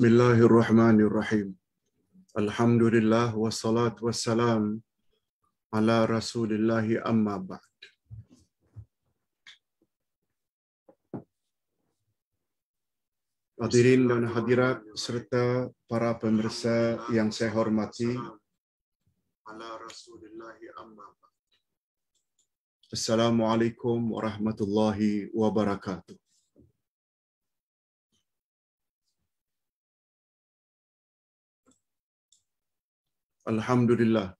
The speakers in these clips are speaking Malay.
Bismillahirrahmanirrahim. Alhamdulillah wassalatu wassalam ala Rasulillahi amma ba'd. Hadirin dan hadirat serta para pemirsa yang saya hormati. Assalamualaikum warahmatullahi wabarakatuh. Alhamdulillah.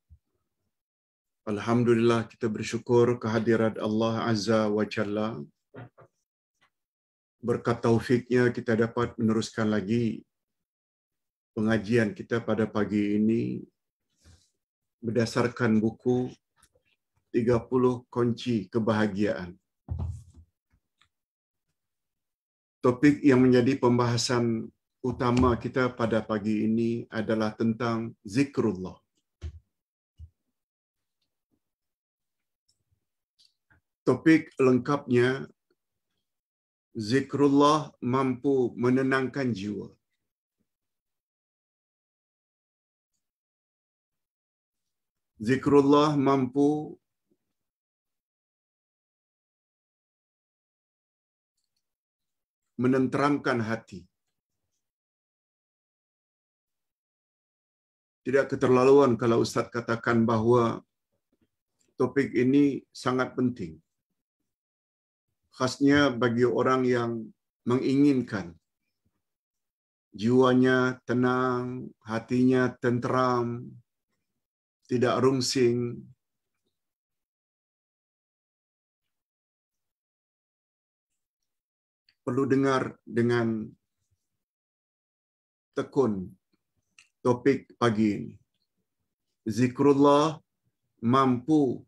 Alhamdulillah kita bersyukur kehadirat Allah Azza wa Jalla. Berkat taufiknya kita dapat meneruskan lagi pengajian kita pada pagi ini berdasarkan buku 30 Kunci Kebahagiaan. Topik yang menjadi pembahasan utama kita pada pagi ini adalah tentang zikrullah. Topik lengkapnya, zikrullah mampu menenangkan jiwa. Zikrullah mampu menenteramkan hati. Tidak keterlaluan kalau Ustaz katakan bahawa topik ini sangat penting. Khasnya bagi orang yang menginginkan jiwanya tenang, hatinya tenteram, tidak rungsing. Perlu dengar dengan tekun topik pagi ini. Zikrullah mampu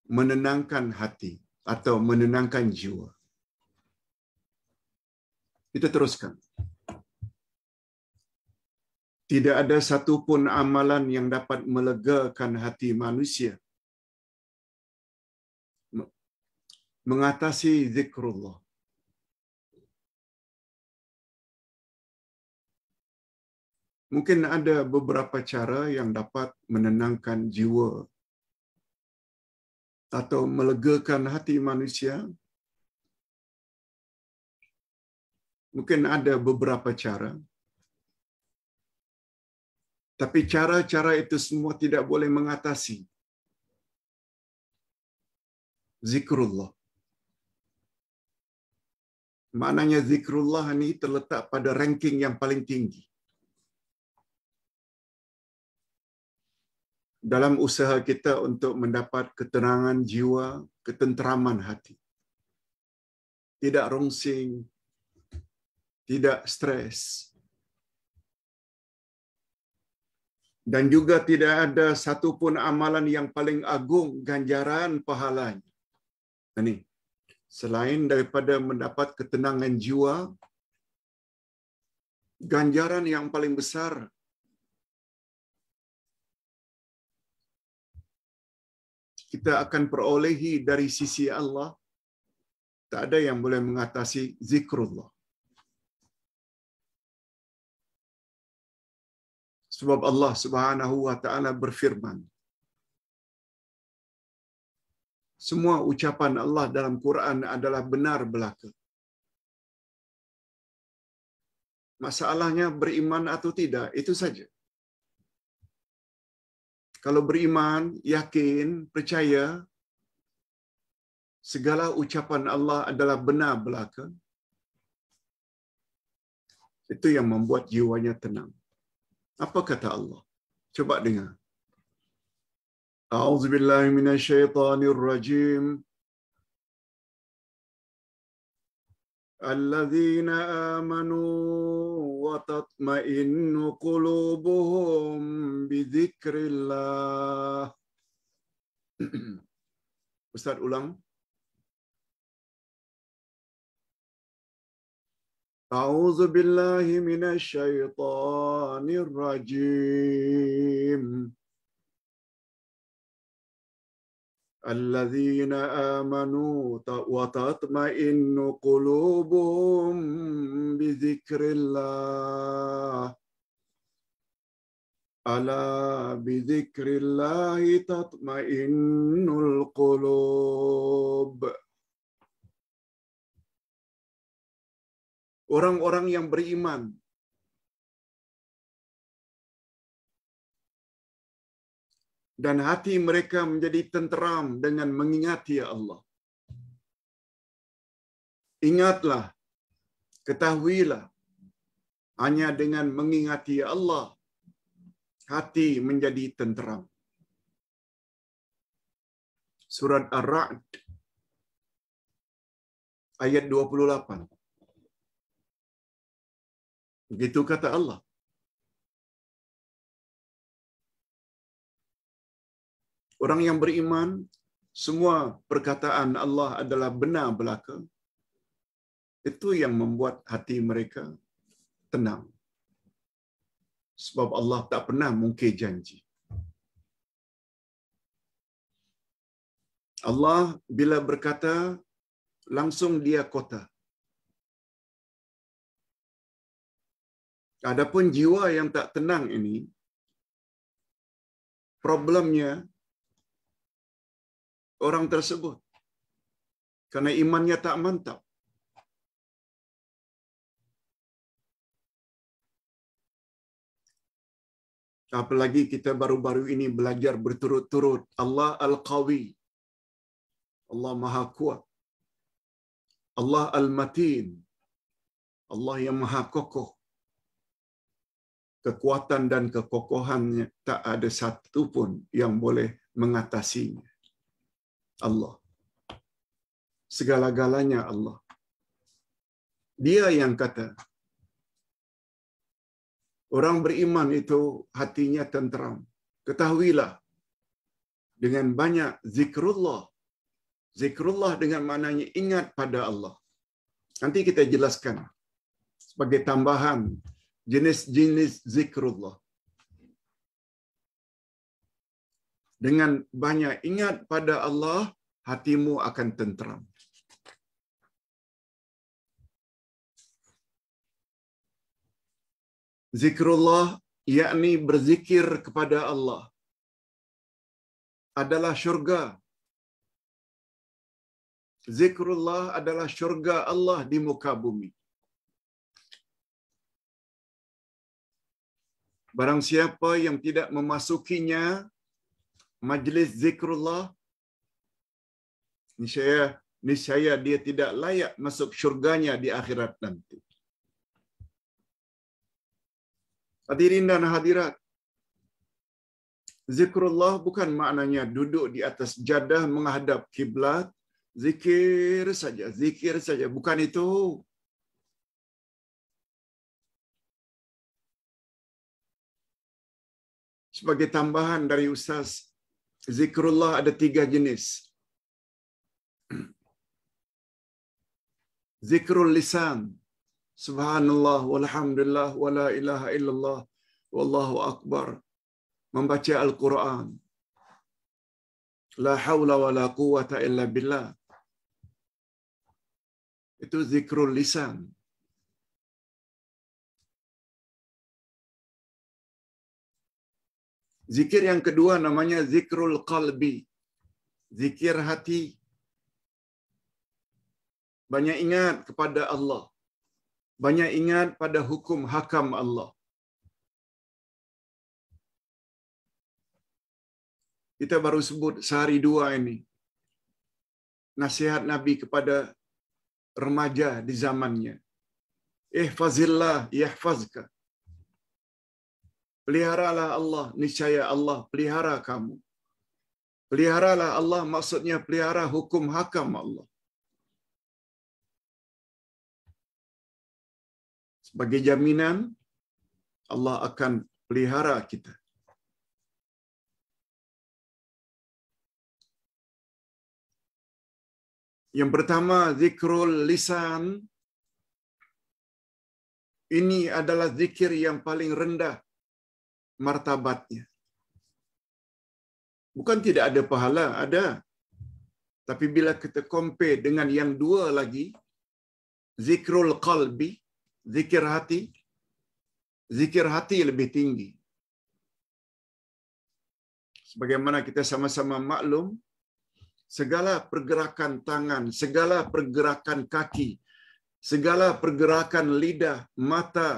menenangkan hati atau menenangkan jiwa. Kita teruskan. Tidak ada satu pun amalan yang dapat melegakan hati manusia mengatasi zikrullah. Mungkin ada beberapa cara yang dapat menenangkan jiwa atau melegakan hati manusia. Mungkin ada beberapa cara. Tapi cara-cara itu semua tidak boleh mengatasi zikrullah. Maknanya zikrullah ini terletak pada ranking yang paling tinggi dalam usaha kita untuk mendapat ketenangan jiwa, ketenteraman hati. Tidak rungsing, tidak stres. Dan juga tidak ada satu pun amalan yang paling agung ganjaran pahalanya. Ini, selain daripada mendapat ketenangan jiwa, ganjaran yang paling besar kita akan perolehi dari sisi Allah, tak ada yang boleh mengatasi zikrullah. Sebab Allah Subhanahu wa taala berfirman, semua ucapan Allah dalam Quran adalah benar belaka. Masalahnya beriman atau tidak, itu saja. Kalau beriman, yakin, percaya, segala ucapan Allah adalah benar belaka, itu yang membuat jiwanya tenang. Apa kata Allah? Coba dengar. A'udzubillahi minasyaitonirrajim. Alladzina amanu wa tatma'innu qulubuhum bidzikrillah. Ustaz ulang. A'udzu billahi minasyaitonir rajim. Alladzina amanu wa tatma'innu qulubuhum bidzikrillah. Ala bidzikrillahi tatmainnul qulub. Orang-orang yang beriman dan hati mereka menjadi tenteram dengan mengingati Allah. Ingatlah, ketahuilah, hanya dengan mengingati Allah, hati menjadi tenteram. Surat Ar-Ra'd, ayat 28. Begitu kata Allah. Orang yang beriman, semua perkataan Allah adalah benar belaka. Itu yang membuat hati mereka tenang. Sebab Allah tak pernah mungkir janji. Allah bila berkata, langsung dia kota. Adapun jiwa yang tak tenang ini, problemnya orang tersebut karena imannya tak mantap. Apalagi kita baru-baru ini belajar berturut-turut Allah Al-Qawi, Allah Maha Kuat, Allah Al-Matin, Allah yang Maha Kokoh. Kekuatan dan kekokohannya tak ada satu pun yang boleh mengatasinya. Allah. Segala-galanya Allah. Dia yang kata, orang beriman itu hatinya tenteram. Ketahuilah, dengan banyak zikrullah. Zikrullah dengan maknanya ingat pada Allah. Nanti kita jelaskan sebagai tambahan jenis-jenis zikrullah. Dengan banyak ingat pada Allah, hatimu akan tenteram. Zikrullah, yakni berzikir kepada Allah, adalah syurga. Zikrullah adalah syurga Allah di muka bumi. Barang siapa yang tidak memasukinya, majlis zikrullah, niscaya dia tidak layak masuk syurganya di akhirat nanti. Hadirin dan hadirat, zikrullah bukan maknanya duduk di atas jadah menghadap kiblat, zikir saja. Bukan itu. Sebagai tambahan dari Ustaz, zikrullah ada 3 jenis. Zikrul lisan, subhanallah, walhamdulillah, wala ilaha illallah, wallahu akbar. Membaca Al-Quran. La hawla wala quwata illa billah. Itu zikrul lisan. Zikir yang kedua namanya zikrul qalbi. Zikir hati. Banyak ingat kepada Allah. Banyak ingat pada hukum hakam Allah. Kita baru sebut sehari 2 ini. Nasihat Nabi kepada remaja di zamannya. Ihfazillah yahfazka. Peliharalah Allah, niscaya Allah pelihara kamu. Peliharalah Allah maksudnya pelihara hukum hakam Allah. Sebagai jaminan, Allah akan pelihara kita. Yang pertama, zikrul lisan. Ini adalah zikir yang paling rendah martabatnya. Bukan tidak ada pahala, ada. Tapi bila kita compare dengan yang 2 lagi, zikrul qalbi, zikir hati lebih tinggi. Sebagaimana kita sama-sama maklum, segala pergerakan tangan, segala pergerakan kaki, segala pergerakan lidah, mata,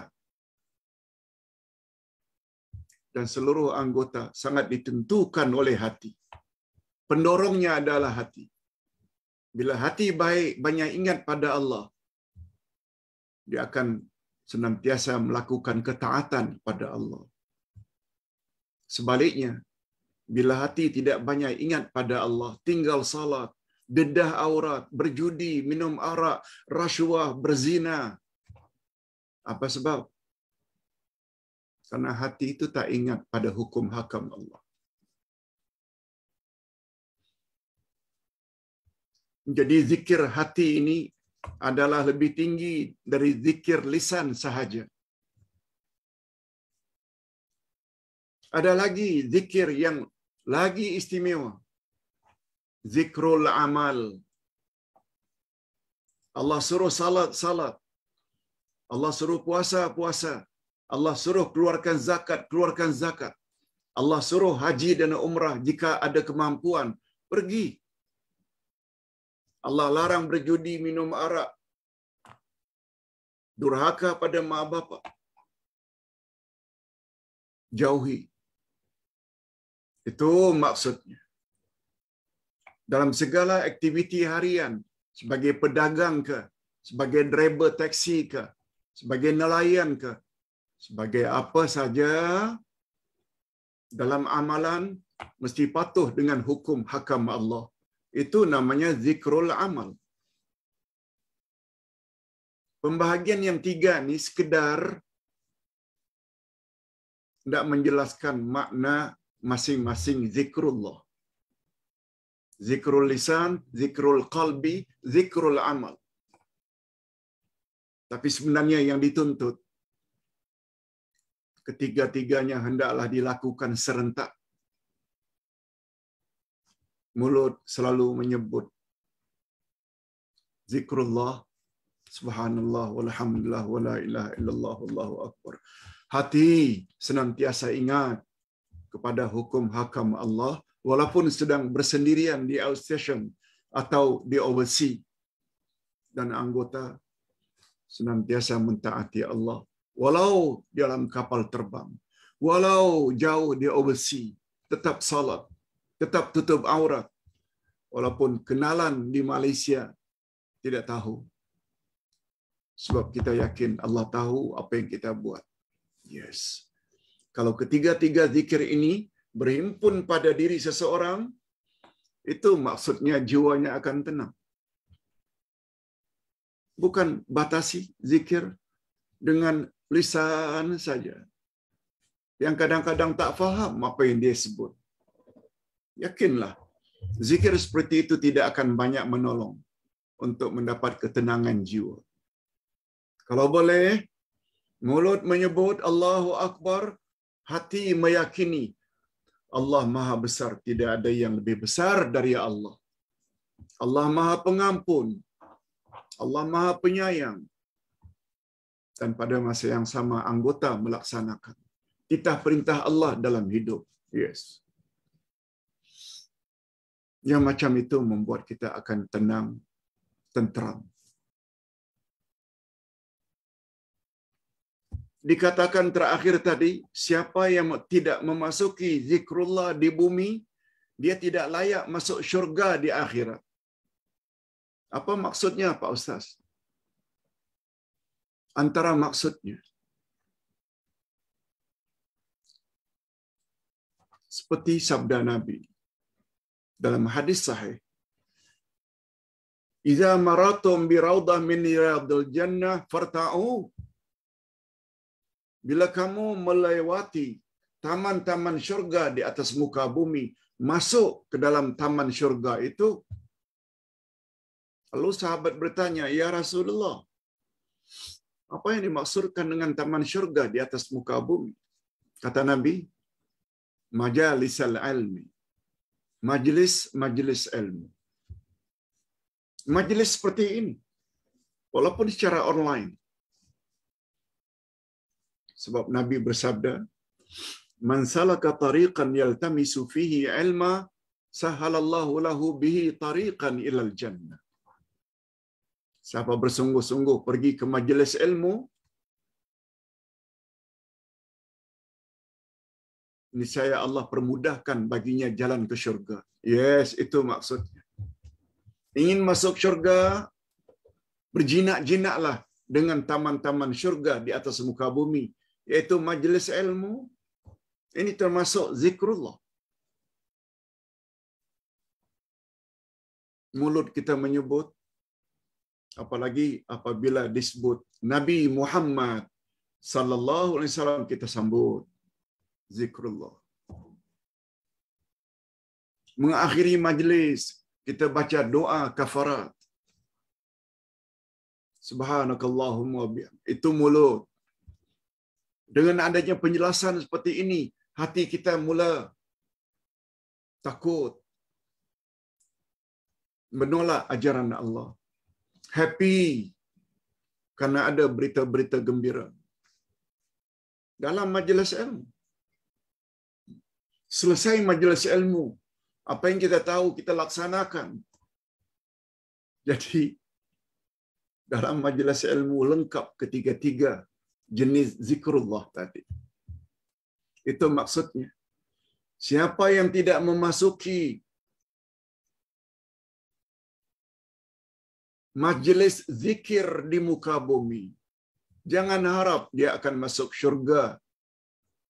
dan seluruh anggota sangat ditentukan oleh hati. Pendorongnya adalah hati. Bila hati baik, banyak ingat pada Allah, dia akan senantiasa melakukan ketaatan pada Allah. Sebaliknya, bila hati tidak banyak ingat pada Allah, tinggal salat, dedah aurat, berjudi, minum arak, rasuah, berzina. Apa sebab? Karena hati itu tak ingat pada hukum hakam Allah. Jadi zikir hati ini adalah lebih tinggi dari zikir lisan sahaja. Ada lagi zikir yang lagi istimewa. Zikrul amal. Allah suruh salat. Allah suruh puasa. Allah suruh keluarkan zakat. Allah suruh haji dan umrah jika ada kemampuan, pergi. Allah larang berjudi, minum arak, durhaka pada mak bapak, jauhi. Itu maksudnya. Dalam segala aktiviti harian, sebagai pedagang ke, sebagai driver taksi ke, sebagai nelayan ke, sebagai apa saja, dalam amalan mesti patuh dengan hukum hakam Allah. Itu namanya zikrul amal. Pembahagian yang 3 ni sekedar tidak menjelaskan makna masing-masing zikrullah. Zikrul lisan, zikrul qalbi, zikrul amal. Tapi sebenarnya yang dituntut, ketiga-tiganya hendaklah dilakukan serentak. Mulut selalu menyebut zikrullah, subhanallah, walhamdulillah, wala ilaha illallah, wallahu akbar. Hati senantiasa ingat kepada hukum hakam Allah, walaupun sedang bersendirian di outstation atau di overseas, dan anggota senantiasa mentaati Allah. Walau dalam kapal terbang, walau jauh di overseas, tetap salat, tetap tutup aurat. Walaupun kenalan di Malaysia tidak tahu. Sebab kita yakin Allah tahu apa yang kita buat. Yes. Kalau ketiga-tiga zikir ini berhimpun pada diri seseorang, itu maksudnya jiwanya akan tenang. Bukan batasi zikir dengan lisan saja, yang kadang-kadang tak faham apa yang dia sebut. Yakinlah, zikir seperti itu tidak akan banyak menolong untuk mendapat ketenangan jiwa. Kalau boleh, mulut menyebut Allahu Akbar, hati meyakini Allah Maha Besar, tidak ada yang lebih besar dari Allah. Allah Maha Pengampun, Allah Maha Penyayang. Dan pada masa yang sama anggota melaksanakan titah perintah Allah dalam hidup. Yes. Yang macam itu membuat kita akan tenang, tenteram. Dikatakan terakhir tadi, siapa yang tidak memasuki zikrullah di bumi, dia tidak layak masuk syurga di akhirat. Apa maksudnya, Pak Ustaz? Antara maksudnya, seperti sabda Nabi dalam hadis sahih, "Idza maratum bi raudhah min riyadil jannah farta'u." Bila kamu melewati taman-taman syurga di atas muka bumi, masuk ke dalam taman syurga itu, lalu sahabat bertanya, "Ya Rasulullah, apa yang dimaksudkan dengan taman syurga di atas muka bumi?" Kata Nabi, "Majalisal ilmi." Majlis ilmu. Majlis seperti ini, walaupun secara online. Sebab Nabi bersabda, Man salaka tariqan yaltamisu fihi ilma sahhalallahu lahu bihi tariqan ilal jannah. Siapa bersungguh-sungguh pergi ke majlis ilmu, niscaya Allah permudahkan baginya jalan ke syurga. Yes, itu maksudnya. Ingin masuk syurga, berjinak-jinaklah dengan taman-taman syurga di atas muka bumi, yaitu majlis ilmu. Ini termasuk zikrullah. Mulut kita menyebut, apalagi apabila disebut Nabi Muhammad sallallahu alaihi wasallam, kita sambut zikrullah. Mengakhiri majlis, kita baca doa kafarat. Subhanakallahumma bihamdik. Itu mulut. Dengan adanya penjelasan seperti ini, hati kita mula takut, menolak ajaran Allah. Happy karena ada berita-berita gembira dalam majlis ilmu. Selesai majlis ilmu, apa yang kita tahu kita laksanakan. Jadi dalam majlis ilmu lengkap ketiga-tiga jenis zikrullah tadi. Itu maksudnya. Siapa yang tidak memasuki majlis zikir di muka bumi, jangan harap dia akan masuk syurga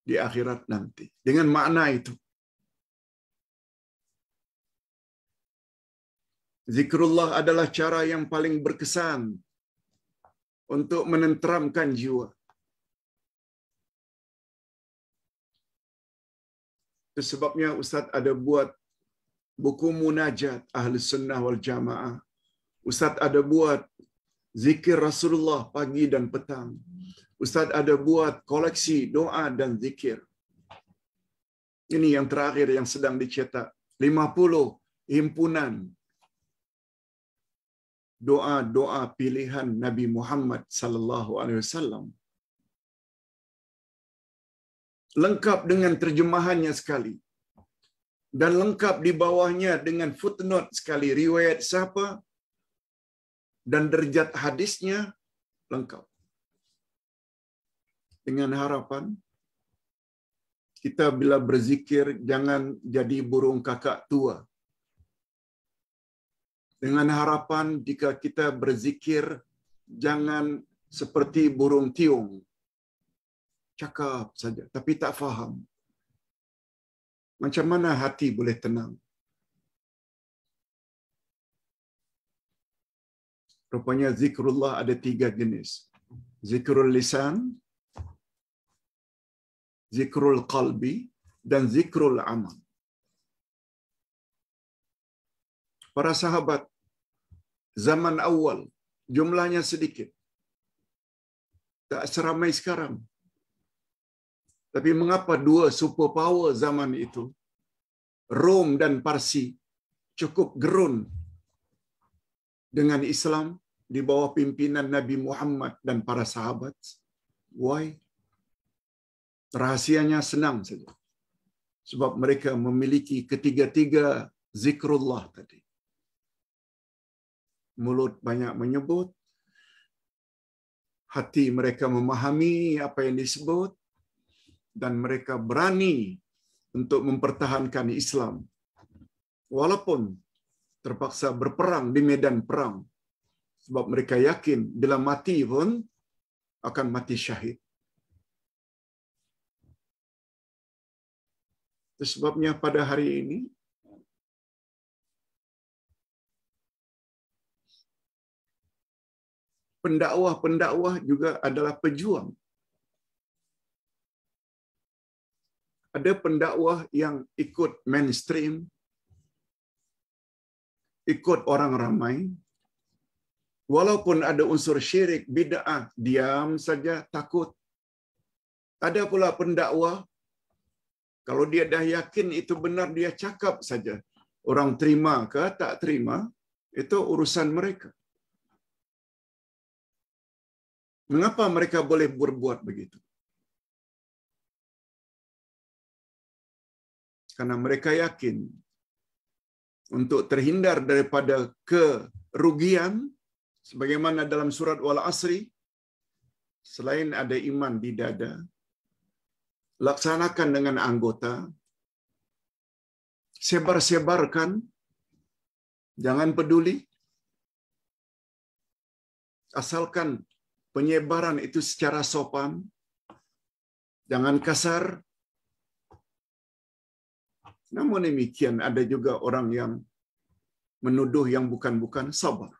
di akhirat nanti. Dengan makna itu. Zikrullah adalah cara yang paling berkesan untuk menenteramkan jiwa. Itu sebabnya Ustaz ada buat buku munajat Ahli Sunnah wal Jamaah. Ustaz ada buat zikir Rasulullah pagi dan petang. Ustaz ada buat koleksi doa dan zikir. Ini yang terakhir yang sedang dicetak. 50 himpunan doa-doa pilihan Nabi Muhammad sallallahu alaihi wasallam. Lengkap dengan terjemahannya sekali. Dan lengkap di bawahnya dengan footnote sekali, riwayat siapa dan derajat hadisnya lengkap. Dengan harapan kita bila berzikir jangan jadi burung kakak tua. Dengan harapan jika kita berzikir jangan seperti burung tiung. Cakap saja tapi tak faham. Macam mana hati boleh tenang? Rupanya zikrullah ada 3 jenis. Zikrul lisan, zikrul qalbi, dan zikrul amal. Para sahabat zaman awal jumlahnya sedikit. Tak seramai sekarang. Tapi mengapa 2 superpower zaman itu, Rom dan Parsi, cukup gerun dengan Islam di bawah pimpinan Nabi Muhammad dan para sahabat? Why? Rahasianya senang saja. Sebab mereka memiliki ketiga-tiga zikrullah tadi. Mulut banyak menyebut, hati mereka memahami apa yang disebut, dan mereka berani untuk mempertahankan Islam. Walaupun terpaksa berperang di medan perang. Sebab mereka yakin bila mati pun akan mati syahid. Itu sebabnya pada hari ini pendakwah-pendakwah juga adalah pejuang. Ada pendakwah yang ikut mainstream, ikut orang ramai. Walaupun ada unsur syirik, bid'ah, diam saja, takut. Ada pula pendakwah, kalau dia dah yakin itu benar, dia cakap saja. Orang terima ke tak terima, itu urusan mereka. Mengapa mereka boleh berbuat begitu? Karena mereka yakin untuk terhindar daripada kerugian, sebagaimana dalam surat Wal Asri, selain ada iman di dada, laksanakan dengan anggota, sebar-sebarkan, jangan peduli, asalkan penyebaran itu secara sopan, jangan kasar. Namun demikian ada juga orang yang menuduh yang bukan-bukan, sabar.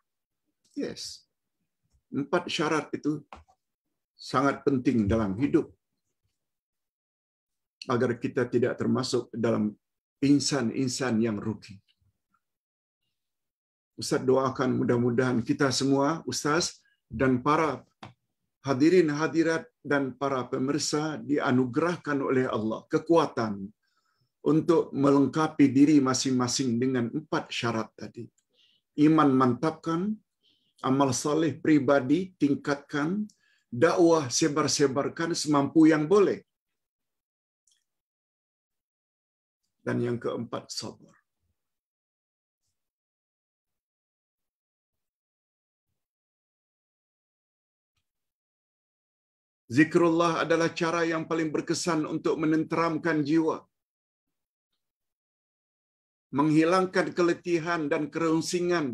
Yes. 4 syarat itu sangat penting dalam hidup agar kita tidak termasuk dalam insan-insan yang rugi. Ustaz doakan mudah-mudahan kita semua, Ustaz dan para hadirin hadirat dan para pemirsa dianugerahkan oleh Allah kekuatan untuk melengkapi diri masing-masing dengan 4 syarat tadi. Iman mantapkan, amal saleh pribadi tingkatkan, dakwah sebar-sebarkan semampu yang boleh. Dan yang keempat, sabar. Zikrullah adalah cara yang paling berkesan untuk menenteramkan jiwa, menghilangkan keletihan dan kerungsingan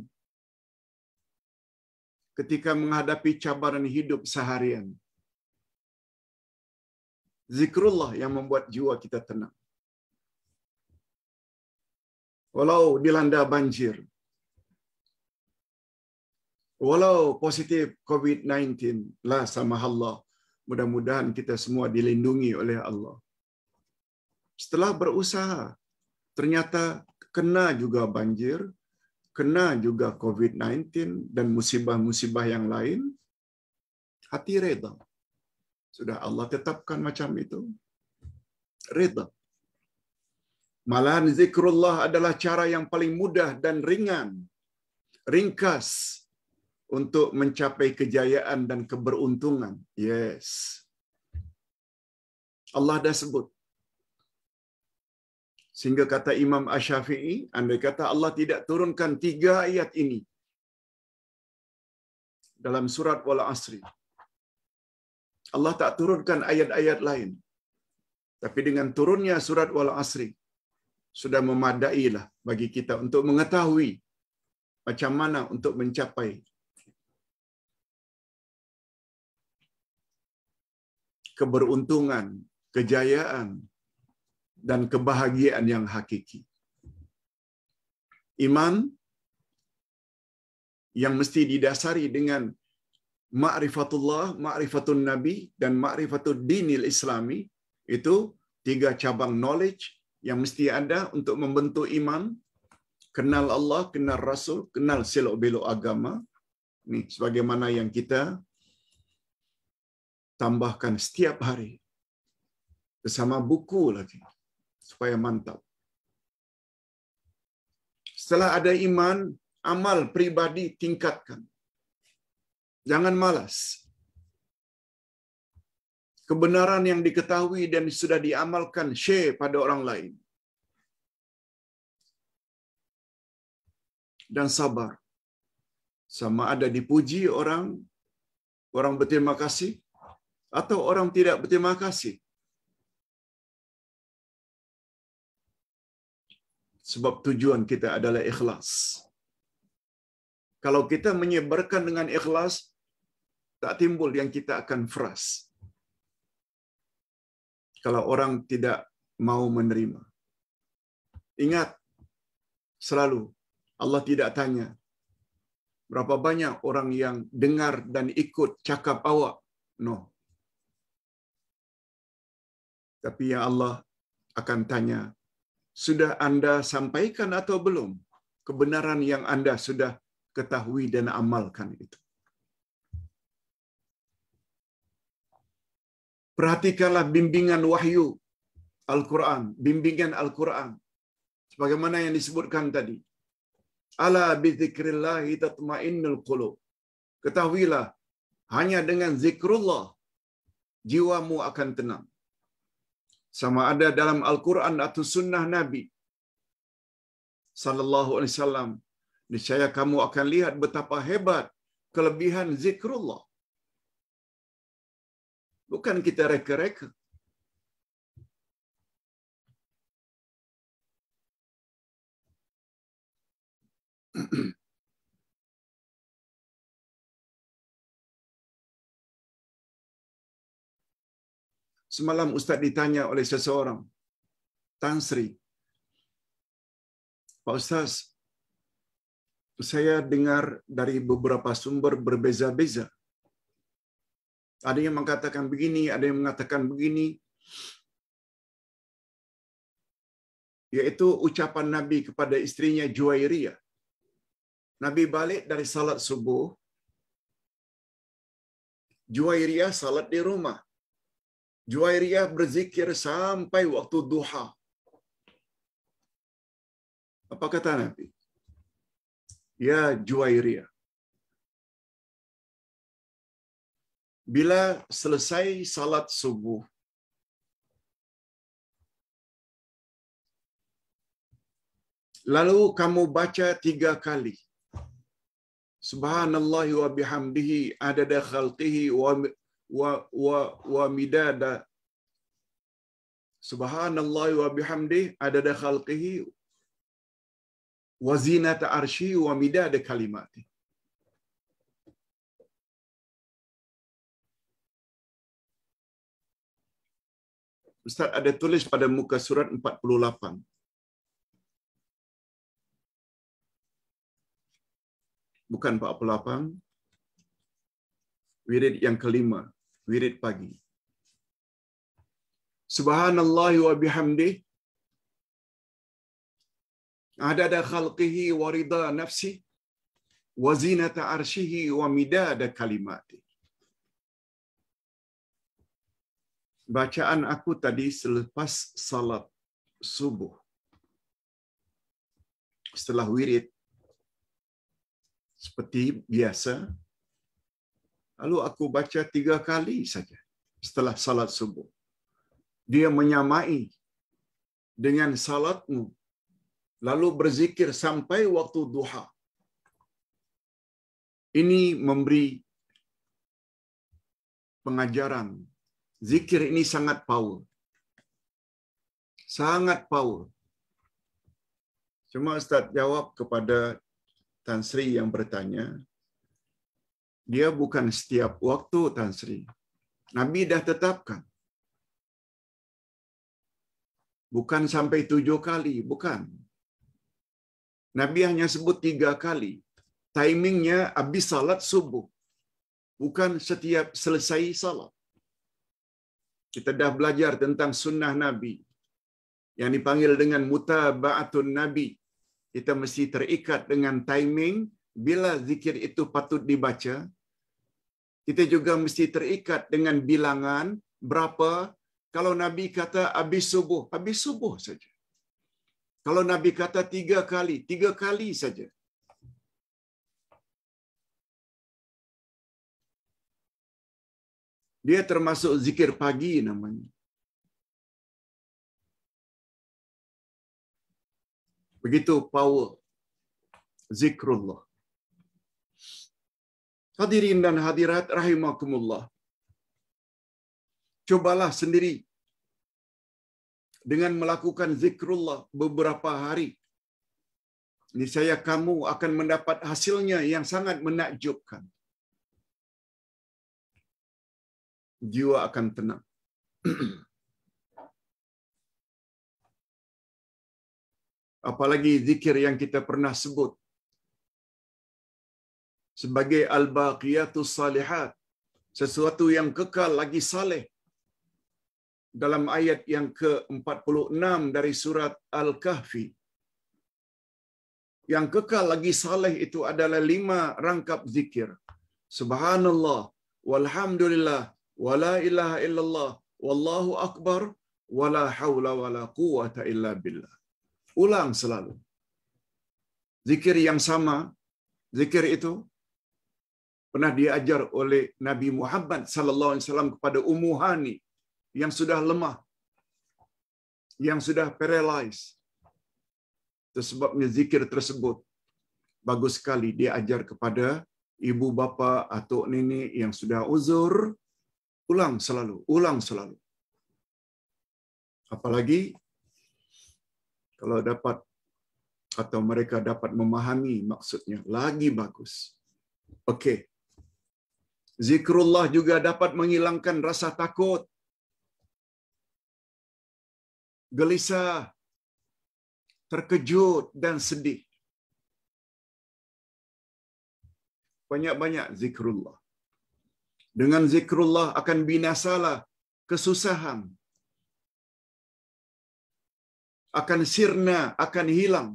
ketika menghadapi cabaran hidup seharian. Zikrullah yang membuat jiwa kita tenang. Walau dilanda banjir, walau positif COVID-19, la samahallah, mudah-mudahan kita semua dilindungi oleh Allah. Setelah berusaha, ternyata kena juga banjir, kena juga COVID-19 dan musibah-musibah yang lain, hati reda. Sudah Allah tetapkan macam itu, reda. Malahan zikrullah adalah cara yang paling mudah dan ringan, ringkas untuk mencapai kejayaan dan keberuntungan. Yes. Allah dah sebut. Sehingga kata Imam Asy-Syafi'i, andai kata Allah tidak turunkan 3 ayat ini dalam surat Wal Asri, Allah tak turunkan ayat-ayat lain. Tapi dengan turunnya surat Wal Asri, sudah memadailah bagi kita untuk mengetahui macam mana untuk mencapai keberuntungan, kejayaan, dan kebahagiaan yang hakiki. Iman yang mesti didasari dengan ma'rifatullah, ma'rifatun nabi, dan ma'rifatud dinil islami, itu 3 cabang knowledge yang mesti ada untuk membentuk iman. Kenal Allah, kenal Rasul, kenal selok-belok agama. Ini sebagaimana yang kita tambahkan setiap hari bersama buku lagi supaya mantap. Setelah ada iman, amal pribadi tingkatkan. Jangan malas. Kebenaran yang diketahui dan sudah diamalkan, share pada orang lain. Dan sabar. Sama ada dipuji orang berterima kasih, atau orang tidak berterima kasih. Sebab tujuan kita adalah ikhlas. Kalau kita menyebarkan dengan ikhlas, tak timbul yang kita akan frus. Kalau orang tidak mau menerima. Ingat, selalu, Allah tidak tanya, berapa banyak orang yang dengar dan ikut cakap awak? No. Tapi ya Allah akan tanya, sudah Anda sampaikan atau belum kebenaran yang Anda sudah ketahui dan amalkan itu? Perhatikanlah bimbingan wahyu Al-Quran, bimbingan Al-Quran. Sebagaimana yang disebutkan tadi. Ala bizikrillahi tatma'innul qulub. Ketahuilah, hanya dengan zikrullah jiwamu akan tenang. sama ada dalam Al-Quran atau sunnah Nabi sallallahu alaihi wasallam, niscaya kamu akan lihat betapa hebat kelebihan zikrullah. Bukan kita reka-reka. Semalam Ustaz ditanya oleh seseorang, Tan Sri, Pak Ustaz, saya dengar dari beberapa sumber berbeza-beza. Ada yang mengatakan begini, ada yang mengatakan begini. Yaitu ucapan Nabi kepada istrinya Juwairiyah. Nabi balik dari salat subuh, Juwairiyah salat di rumah. Juwairiyah berzikir sampai waktu duha. Apa kata Nabi? Ya Juwairiyah, bila selesai salat subuh, lalu kamu baca 3 kali. Subhanallah wa bihamdihi adada khalqihi wa midada. Subhanallah wa bihamdihi adada khalqihi wa zinata arsyi wa midada kalimati. Ustaz ada tulis pada muka surat 48. Bukan 48. Wirid yang kelima, wirid pagi. Subhanallah wa bihamdihi adada khalqihi wa ridha nafsi wa zinata arsyihi wa midada kalimati. Bacaan aku tadi selepas salat subuh, setelah wirid seperti biasa, lalu aku baca 3 kali saja setelah salat subuh. Dia menyamai dengan salatmu, lalu berzikir sampai waktu duha. Ini memberi pengajaran. Zikir ini sangat power. Sangat power. Cuma Ustaz jawab kepada Tan Sri yang bertanya, dia bukan setiap waktu, Tan Sri. Nabi dah tetapkan. Bukan sampai 7 kali, bukan. Nabi hanya sebut 3 kali. Timingnya habis salat subuh. Bukan setiap selesai salat. Kita dah belajar tentang sunnah Nabi yang dipanggil dengan mutaba'atun Nabi. Kita mesti terikat dengan timing bila zikir itu patut dibaca. Kita juga mesti terikat dengan bilangan berapa. Kalau Nabi kata habis subuh saja. Kalau Nabi kata 3 kali, 3 kali saja. Dia termasuk zikir pagi namanya. Begitu power zikrullah. Hadirin dan hadirat rahimakumullah. Cobalah sendiri dengan melakukan zikrullah beberapa hari. Niscaya kamu akan mendapat hasilnya yang sangat menakjubkan. Jiwa akan tenang. Apalagi zikir yang kita pernah sebut sebagai al-baqiyatus salihat, sesuatu yang kekal lagi saleh. Dalam ayat yang ke-46 dari surat Al-Kahfi, yang kekal lagi saleh itu adalah 5 rangkap zikir. Subhanallah, walhamdulillah, wala ilaha illallah, wallahu akbar, wala haula wala quwata illa billah. Ulang selalu. Zikir yang sama, zikir itu pernah diajar oleh Nabi Muhammad sallallahu alaihi wasallam kepada Ummu Hani yang sudah lemah. yang sudah paralyzed. Itu sebabnya zikir tersebut bagus sekali dia ajar kepada ibu bapa, atuk nenek yang sudah uzur, ulang selalu. Apalagi kalau dapat atau mereka dapat memahami maksudnya, lagi bagus. Okey. Zikrullah juga dapat menghilangkan rasa takut, gelisah, terkejut dan sedih. Banyak-banyak zikrullah. Dengan zikrullah akan binasalah kesusahan. Akan sirna, akan hilang.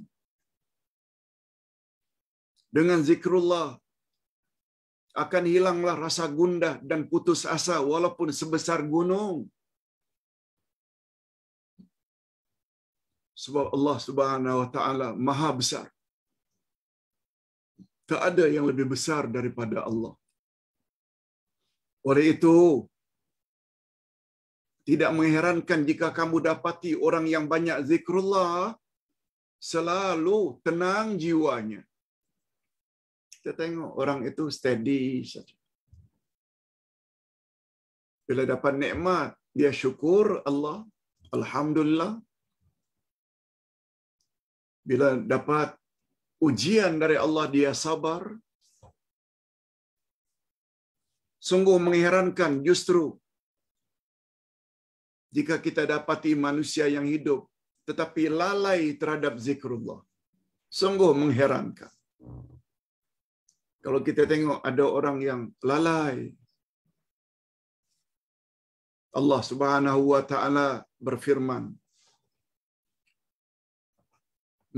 Dengan zikrullah akan hilanglah rasa gundah dan putus asa walaupun sebesar gunung. Sebab Allah Subhanahu wa taala Maha besar. Tak ada yang lebih besar daripada Allah. Oleh itu, tidak mengherankan jika kamu dapati orang yang banyak zikrullah selalu tenang jiwanya. Kita tengok orang itu steady saja. Bila dapat nikmat, dia syukur Allah, alhamdulillah. Bila dapat ujian dari Allah, dia sabar. Sungguh mengherankan justru jika kita dapati manusia yang hidup tetapi lalai terhadap zikrullah. Sungguh mengherankan. Kalau kita tengok ada orang yang lalai, Allah Subhanahu wa taala berfirman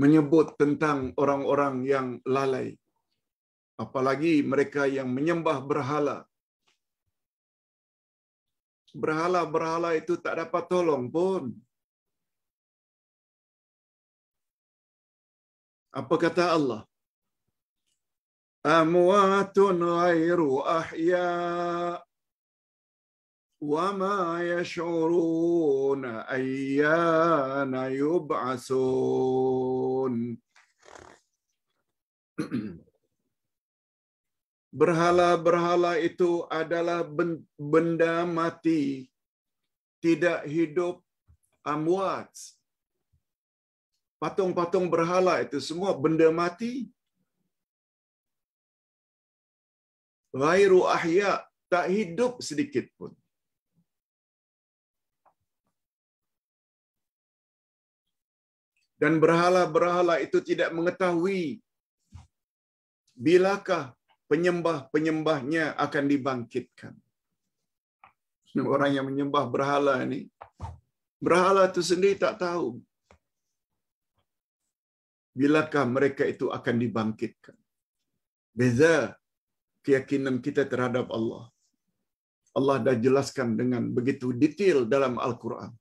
menyebut tentang orang-orang yang lalai, apalagi mereka yang menyembah berhala. Berhala-berhala itu tak dapat tolong pun. Apa kata Allah? Amwatun ghairu ahya wa ma yash'uruna ayyana yub'atsun. Berhala-berhala itu adalah benda mati, tidak hidup, amwat. Patung-patung berhala itu semua benda mati. Ghairu ahya, tak hidup sedikit pun. Dan berhala-berhala itu tidak mengetahui bilakah penyembah-penyembahnya akan dibangkitkan. Orang yang menyembah berhala ini, berhala itu sendiri tak tahu bilakah mereka itu akan dibangkitkan. Beza keyakinan kita terhadap Allah. Allah dah jelaskan dengan begitu detail dalam Al-Quran.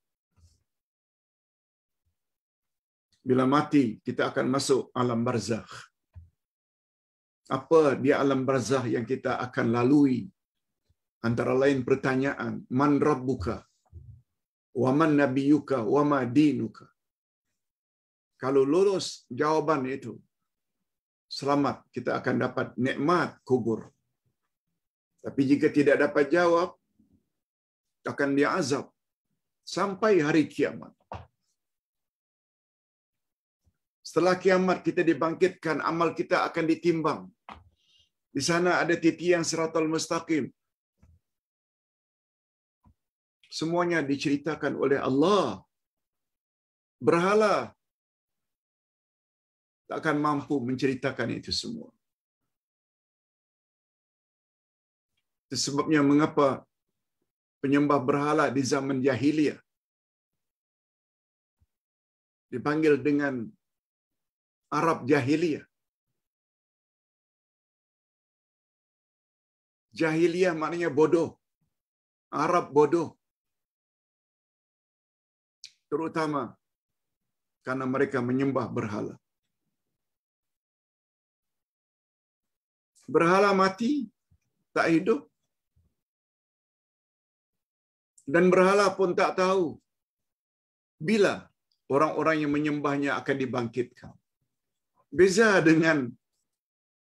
Bila mati, kita akan masuk alam barzakh. Apa di alam barzakh yang kita akan lalui? Antara lain pertanyaan, man rabbuka? Wa man nabiyuka? Wa ma dinuka? Kalau lulus jawaban itu, selamat, kita akan dapat nikmat kubur. Tapi jika tidak dapat jawab, akan diazab sampai hari kiamat. Setelah kiamat kita dibangkitkan, amal kita akan ditimbang. Di sana ada titian siratal mustaqim. Semuanya diceritakan oleh Allah. Berhala tak akan mampu menceritakan itu semua. Itu sebabnya mengapa penyembah berhala di zaman jahiliyah dipanggil dengan Arab jahiliyah. Jahiliyah maknanya bodoh. Arab bodoh. Terutama karena mereka menyembah berhala. Berhala mati, tak hidup. Dan berhala pun tak tahu bila orang-orang yang menyembahnya akan dibangkitkan. Beza dengan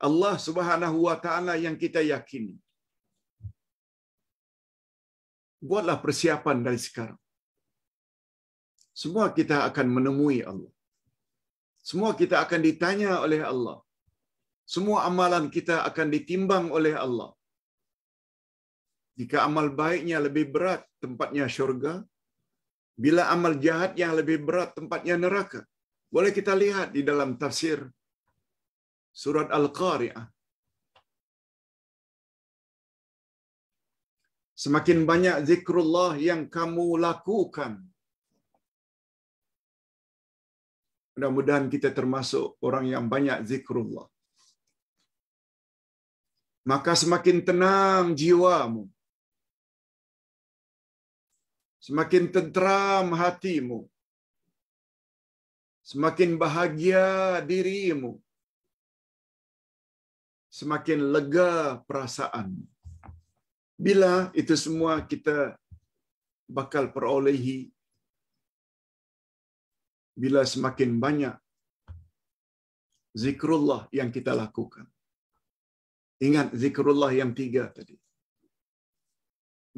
Allah Subhanahu wa taala yang kita yakini. Buatlah persiapan dari sekarang. Semua kita akan menemui Allah. Semua kita akan ditanya oleh Allah. Semua amalan kita akan ditimbang oleh Allah. Jika amal baiknya lebih berat, tempatnya syurga. Bila amal jahat yang lebih berat, tempatnya neraka. Boleh kita lihat di dalam tafsir surat Al-Qari'ah. Semakin banyak zikrullah yang kamu lakukan, mudah-mudahan kita termasuk orang yang banyak zikrullah, maka semakin tenang jiwamu, semakin tenteram hatimu, semakin bahagia dirimu, semakin lega perasaan. Bila itu semua kita bakal perolehi bila semakin banyak zikrullah yang kita lakukan. Ingat zikrullah yang 3 tadi.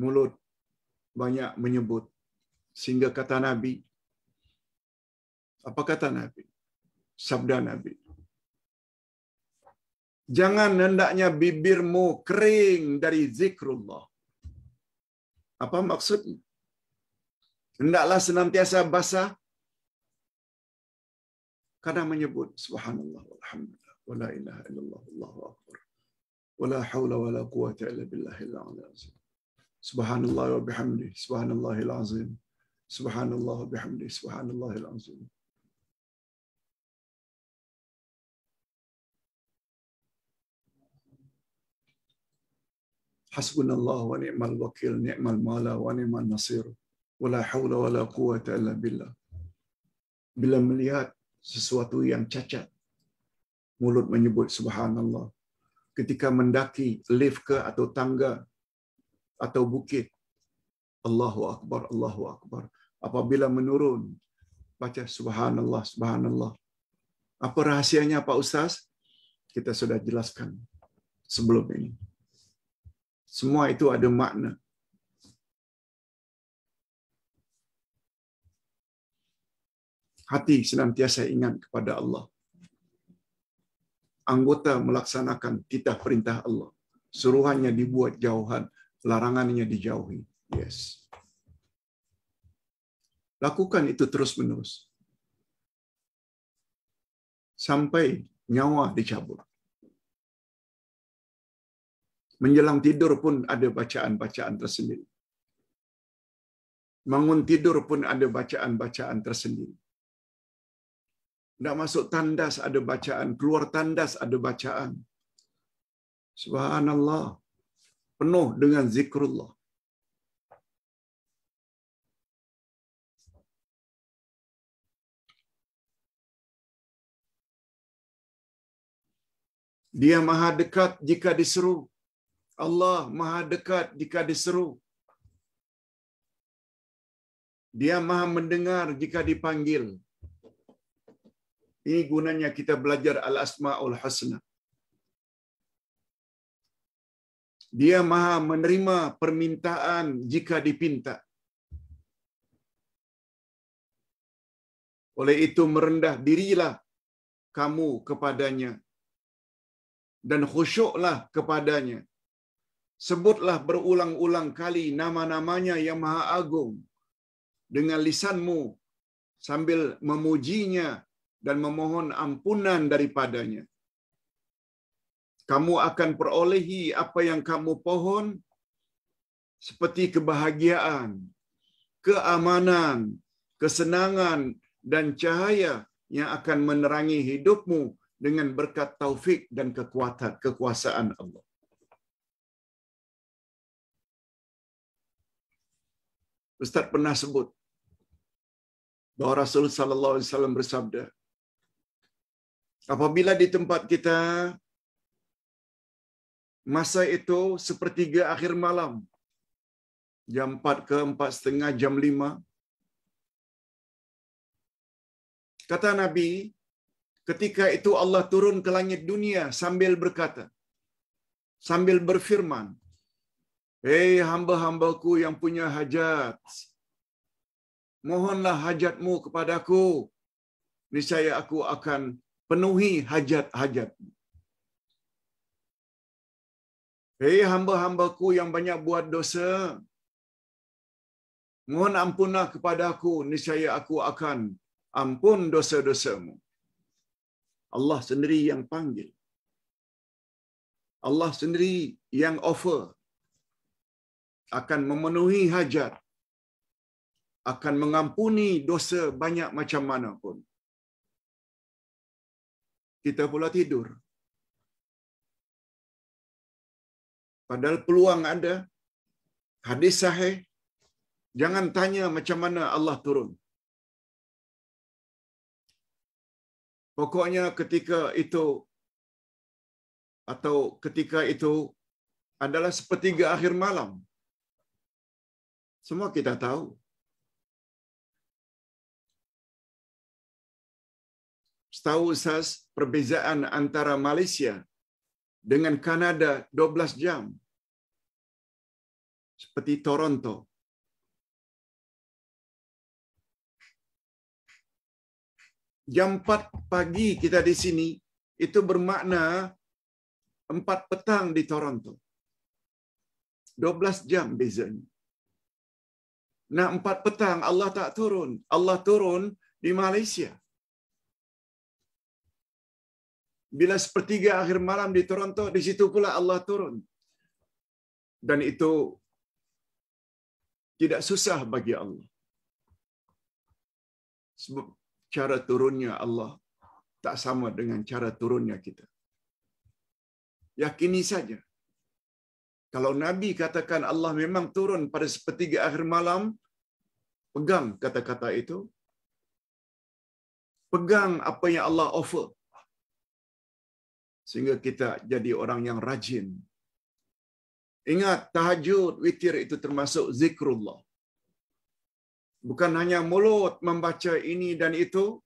Mulut banyak menyebut. Sehingga kata Nabi, apa kata Nabi? Sabda Nabi, jangan hendaknya bibirmu kering dari zikrullah. Apa maksudnya? Hendaklah senantiasa basah karena menyebut subhanallah walhamdulillah wala ilaha illallah wallahu akbar wala haula wala quwwata illa billahil aliyyil azim. Subhanallah wa bihamdihi subhanallahil azim. Subhanallah wa bihamdihi subhanallahil azim. Hasbunallah wa ni'mal wakil, ni'mal mala wa ni'mal nasir. Wala haula wala quwwata illa billah. Bila melihat sesuatu yang cacat, mulut menyebut subhanallah. Ketika mendaki lift ke atau tangga atau bukit, Allahu akbar, Allahu akbar. Apabila menurun, baca subhanallah, subhanallah. Apa rahasianya Pak Ustaz? Kita sudah jelaskan sebelum ini. Semua itu ada makna. Hati senantiasa ingat kepada Allah. Anggota melaksanakan titah perintah Allah. Suruhannya dibuat jauhan, larangannya dijauhi. Yes. Lakukan itu terus-menerus. Sampai nyawa dicabut. Menjelang tidur pun ada bacaan-bacaan tersendiri. Bangun tidur pun ada bacaan-bacaan tersendiri. Nak masuk tandas ada bacaan, keluar tandas ada bacaan. Subhanallah. Penuh dengan zikrullah. Dia maha dekat jika diseru. Allah maha dekat jika diseru. Dia maha mendengar jika dipanggil. Ini gunanya kita belajar Al-Asma'ul Husna. Dia maha menerima permintaan jika dipinta. Oleh itu merendah dirilah kamu kepadanya dan khusyuklah kepadanya. Sebutlah berulang-ulang kali nama-namanya yang maha agung dengan lisanmu sambil memujinya dan memohon ampunan daripadanya. Kamu akan perolehi apa yang kamu pohon seperti kebahagiaan, keamanan, kesenangan dan cahaya yang akan menerangi hidupmu dengan berkat taufik dan kekuasaan Allah. Ustaz pernah sebut bahawa Rasul sallallahu alaihi wasallam bersabda, apabila di tempat kita masa itu sepertiga akhir malam, jam 4 ke 4:30, jam 5, Kata Nabi, ketika itu Allah turun ke langit dunia sambil berkata, sambil berfirman, "Hei hamba-hambaku yang punya hajat, mohonlah hajatmu kepadaku, niscaya aku akan penuhi hajat-hajatmu. Hei hamba-hambaku yang banyak buat dosa, mohon ampunlah kepadaku, niscaya aku akan ampun dosa-dosamu." Allah sendiri yang panggil. Allah sendiri yang offer. Akan memenuhi hajat. Akan mengampuni dosa banyak macam mana pun. Kita pula tidur. Padahal peluang ada. Hadis sahih. Jangan tanya macam mana Allah turun. Pokoknya ketika itu adalah sepertiga akhir malam. Semua kita tahu. Setahu Ustaz, perbezaan antara Malaysia dengan Kanada 12 jam. Seperti Toronto. Jam 4 pagi kita di sini, itu bermakna 4 petang di Toronto. 12 jam bezanya. Nah, 4 petang Allah tak turun. Allah turun di Malaysia. Bila sepertiga akhir malam di Toronto, di situ pula Allah turun. Dan itu tidak susah bagi Allah. Sebab cara turunnya Allah tak sama dengan cara turunnya kita. Yakini saja. Kalau Nabi katakan Allah memang turun pada sepertiga akhir malam, pegang kata-kata itu. Pegang apa yang Allah offer. Sehingga kita jadi orang yang rajin. Ingat, tahajud, witir itu termasuk zikrullah. Bukan hanya mulut membaca ini dan itu.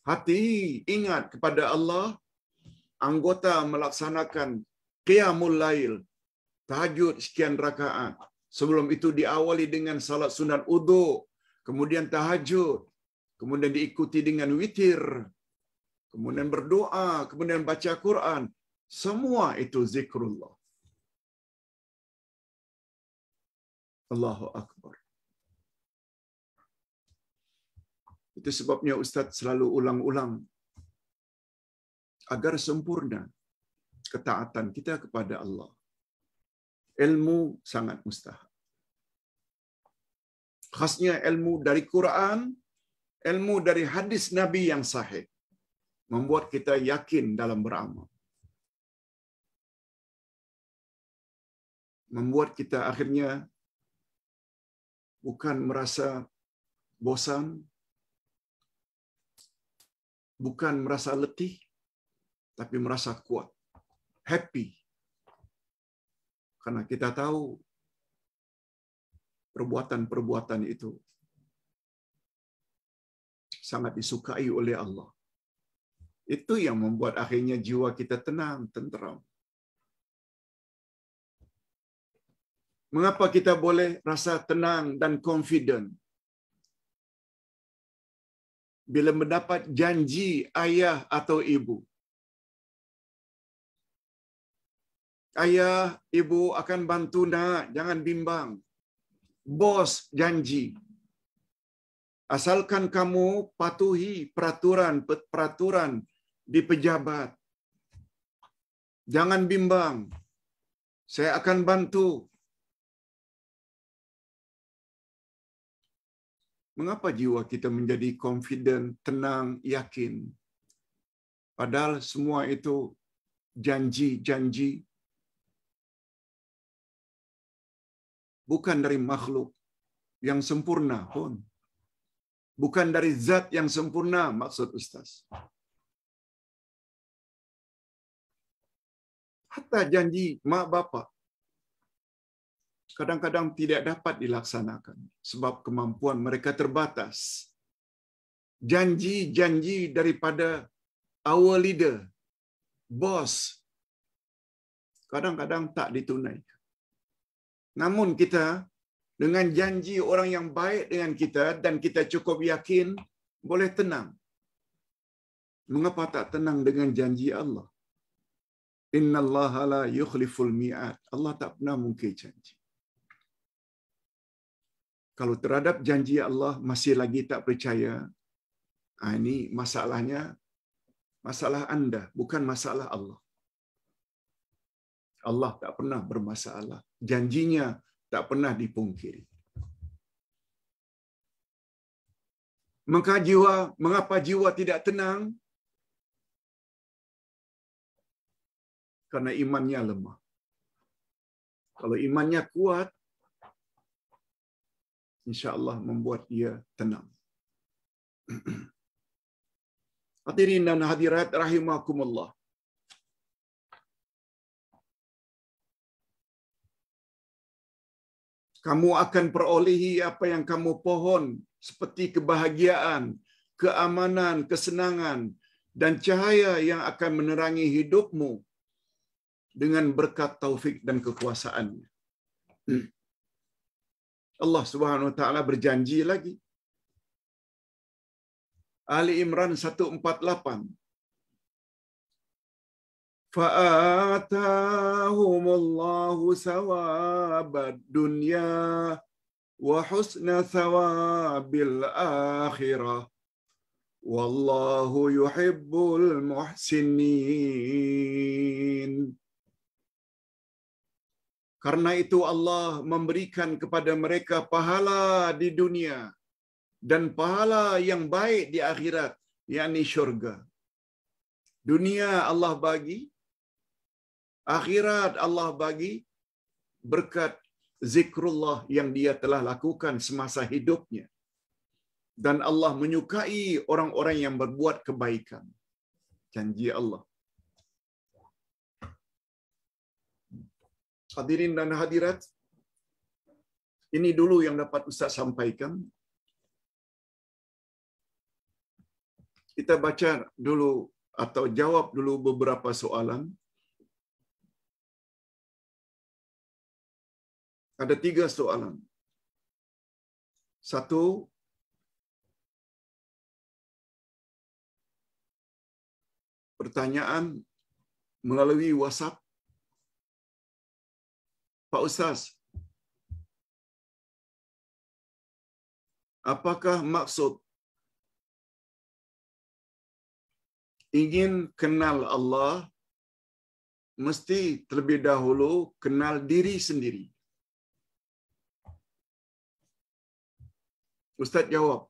Hati ingat kepada Allah. Anggota melaksanakan qiyamul lail, tahajud sekian rakaat. Sebelum itu diawali dengan salat sunat wudu, kemudian tahajud, kemudian diikuti dengan witir, kemudian berdoa, kemudian baca Quran. Semua itu zikrullah. Allahu Akbar. Itu sebabnya Ustaz selalu ulang-ulang agar sempurna ketaatan kita kepada Allah. Ilmu sangat mustahab. Khasnya ilmu dari Quran, ilmu dari hadis Nabi yang sahih, membuat kita yakin dalam beramal. Membuat kita akhirnya bukan merasa bosan, bukan merasa letih, tapi merasa kuat, happy. Karena kita tahu perbuatan-perbuatan itu sangat disukai oleh Allah. Itu yang membuat akhirnya jiwa kita tenang, tenteram. Mengapa kita boleh rasa tenang dan confident? Bila mendapat janji ayah atau ibu. Ayah, ibu akan bantu nak, jangan bimbang. Bos janji. Asalkan kamu patuhi peraturan di pejabat. Jangan bimbang. Saya akan bantu. Mengapa jiwa kita menjadi confident, tenang, yakin? Padahal semua itu janji-janji bukan dari makhluk yang sempurna pun. Bukan dari zat yang sempurna, maksud Ustaz. Hatta janji mak bapak kadang-kadang tidak dapat dilaksanakan sebab kemampuan mereka terbatas. janji-janji daripada our leader, bos, kadang-kadang tak ditunaikan. Namun kita dengan janji orang yang baik dengan kita dan kita cukup yakin, boleh tenang. Mengapa tak tenang dengan janji Allah? Innallaha la yukhliful mi'ad. Allah tak pernah mungkir janji. Kalau terhadap janji Allah masih lagi tak percaya, ini masalahnya masalah anda, bukan masalah Allah. Allah tak pernah bermasalah. Janjinya tak pernah dipungkiri. Mengapa jiwa tidak tenang? Karena imannya lemah. Kalau imannya kuat, insya-Allah membuat dia tenang. Hadirin dan hadirat rahimakumullah. Kamu akan perolehi apa yang kamu pohon, seperti kebahagiaan, keamanan, kesenangan, dan cahaya yang akan menerangi hidupmu dengan berkat taufik dan kekuasaannya. Allah Subhanahu wa taala berjanji lagi. Ali Imran 148. Fa'atahumullahu sawabad dunya wa husna thawabil akhirah. Wallahu yuhibbul muhsinin. Karena itu Allah memberikan kepada mereka pahala di dunia dan pahala yang baik di akhirat, yakni syurga. Dunia Allah bagi, akhirat Allah bagi berkat zikrullah yang dia telah lakukan semasa hidupnya. Dan Allah menyukai orang-orang yang berbuat kebaikan. Janji Allah. Hadirin dan hadirat, ini dulu yang dapat Ustaz sampaikan. Kita baca dulu atau jawab dulu beberapa soalan. Ada 3 soalan. 1, pertanyaan melalui WhatsApp. Pak Ustaz, apakah maksud ingin kenal Allah mesti terlebih dahulu kenal diri sendiri? Ustaz jawab.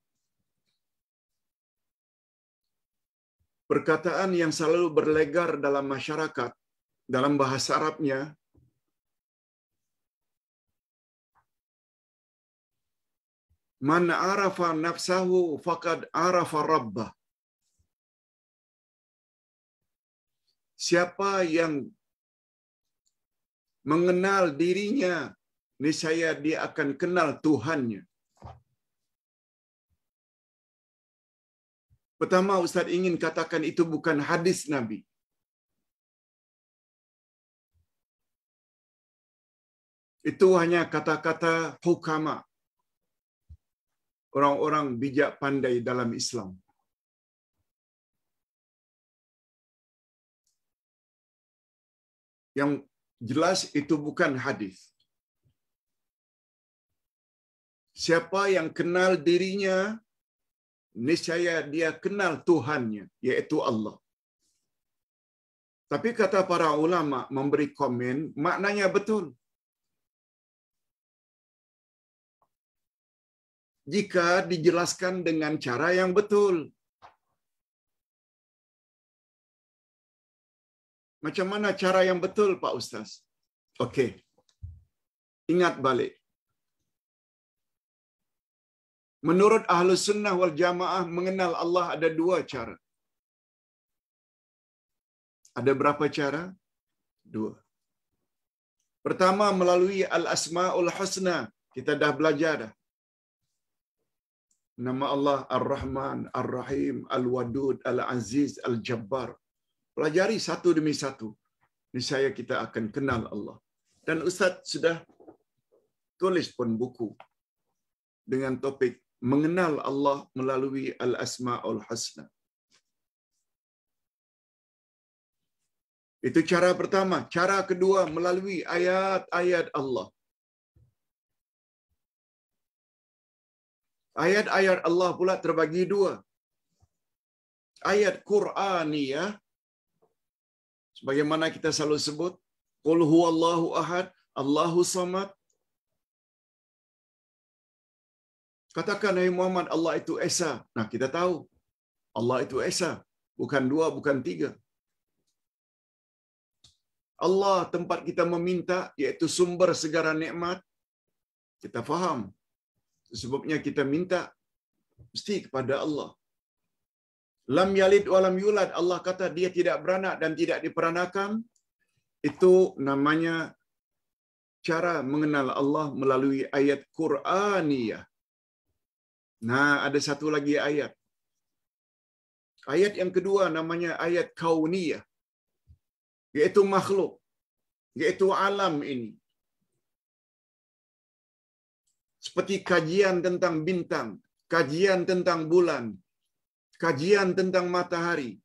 Perkataan yang selalu berlegar dalam masyarakat, dalam bahasa Arabnya, man arafa nafsahu faqad arafa rabbah. Siapa yang mengenal dirinya, niscaya dia akan kenal Tuhannya. Pertama, Ustaz ingin katakan itu bukan hadis Nabi. Itu hanya kata-kata hukama, orang-orang bijak pandai dalam Islam. Yang jelas itu bukan hadis. Siapa yang kenal dirinya, niscaya dia kenal Tuhannya, yaitu Allah. Tapi kata para ulama memberi komen, maknanya betul. Jika dijelaskan dengan cara yang betul. Macam mana cara yang betul, Pak Ustaz? Okey. Ingat balik. Menurut Ahlus Sunnah wal Jamaah, mengenal Allah ada 2 cara. Ada berapa cara? 2. Pertama, melalui Al-Asma'ul Husna. Kita dah belajar dah. Nama Allah Ar-Rahman, Ar-Rahim, Al-Wadud, Al-Aziz, Al-Jabbar. Pelajari satu demi satu. Niscaya kita akan kenal Allah. Dan Ustaz sudah tulis pun buku dengan topik mengenal Allah melalui Al-Asma'ul Husna. Itu cara pertama. Cara kedua melalui ayat-ayat Allah. Ayat-ayat Allah pula terbagi dua. Ayat Qur'aniyah, sebagaimana kita selalu sebut, Qul huwallahu ahad, Allahu samad. Katakan, hai Muhammad, Allah itu Esa. Nah, kita tahu Allah itu Esa. Bukan dua, bukan tiga. Allah tempat kita meminta, iaitu sumber segala nikmat. Kita faham. Sebabnya kita minta mesti kepada Allah. Lam yalid wa lam yulad. Allah kata dia tidak beranak dan tidak diperanakan. Itu namanya cara mengenal Allah melalui ayat Qur'aniyah. Nah, ada satu lagi ayat. Ayat yang kedua namanya ayat kauniyah. Iaitu makhluk. Iaitu alam ini. Seperti kajian tentang bintang, kajian tentang bulan, kajian tentang matahari,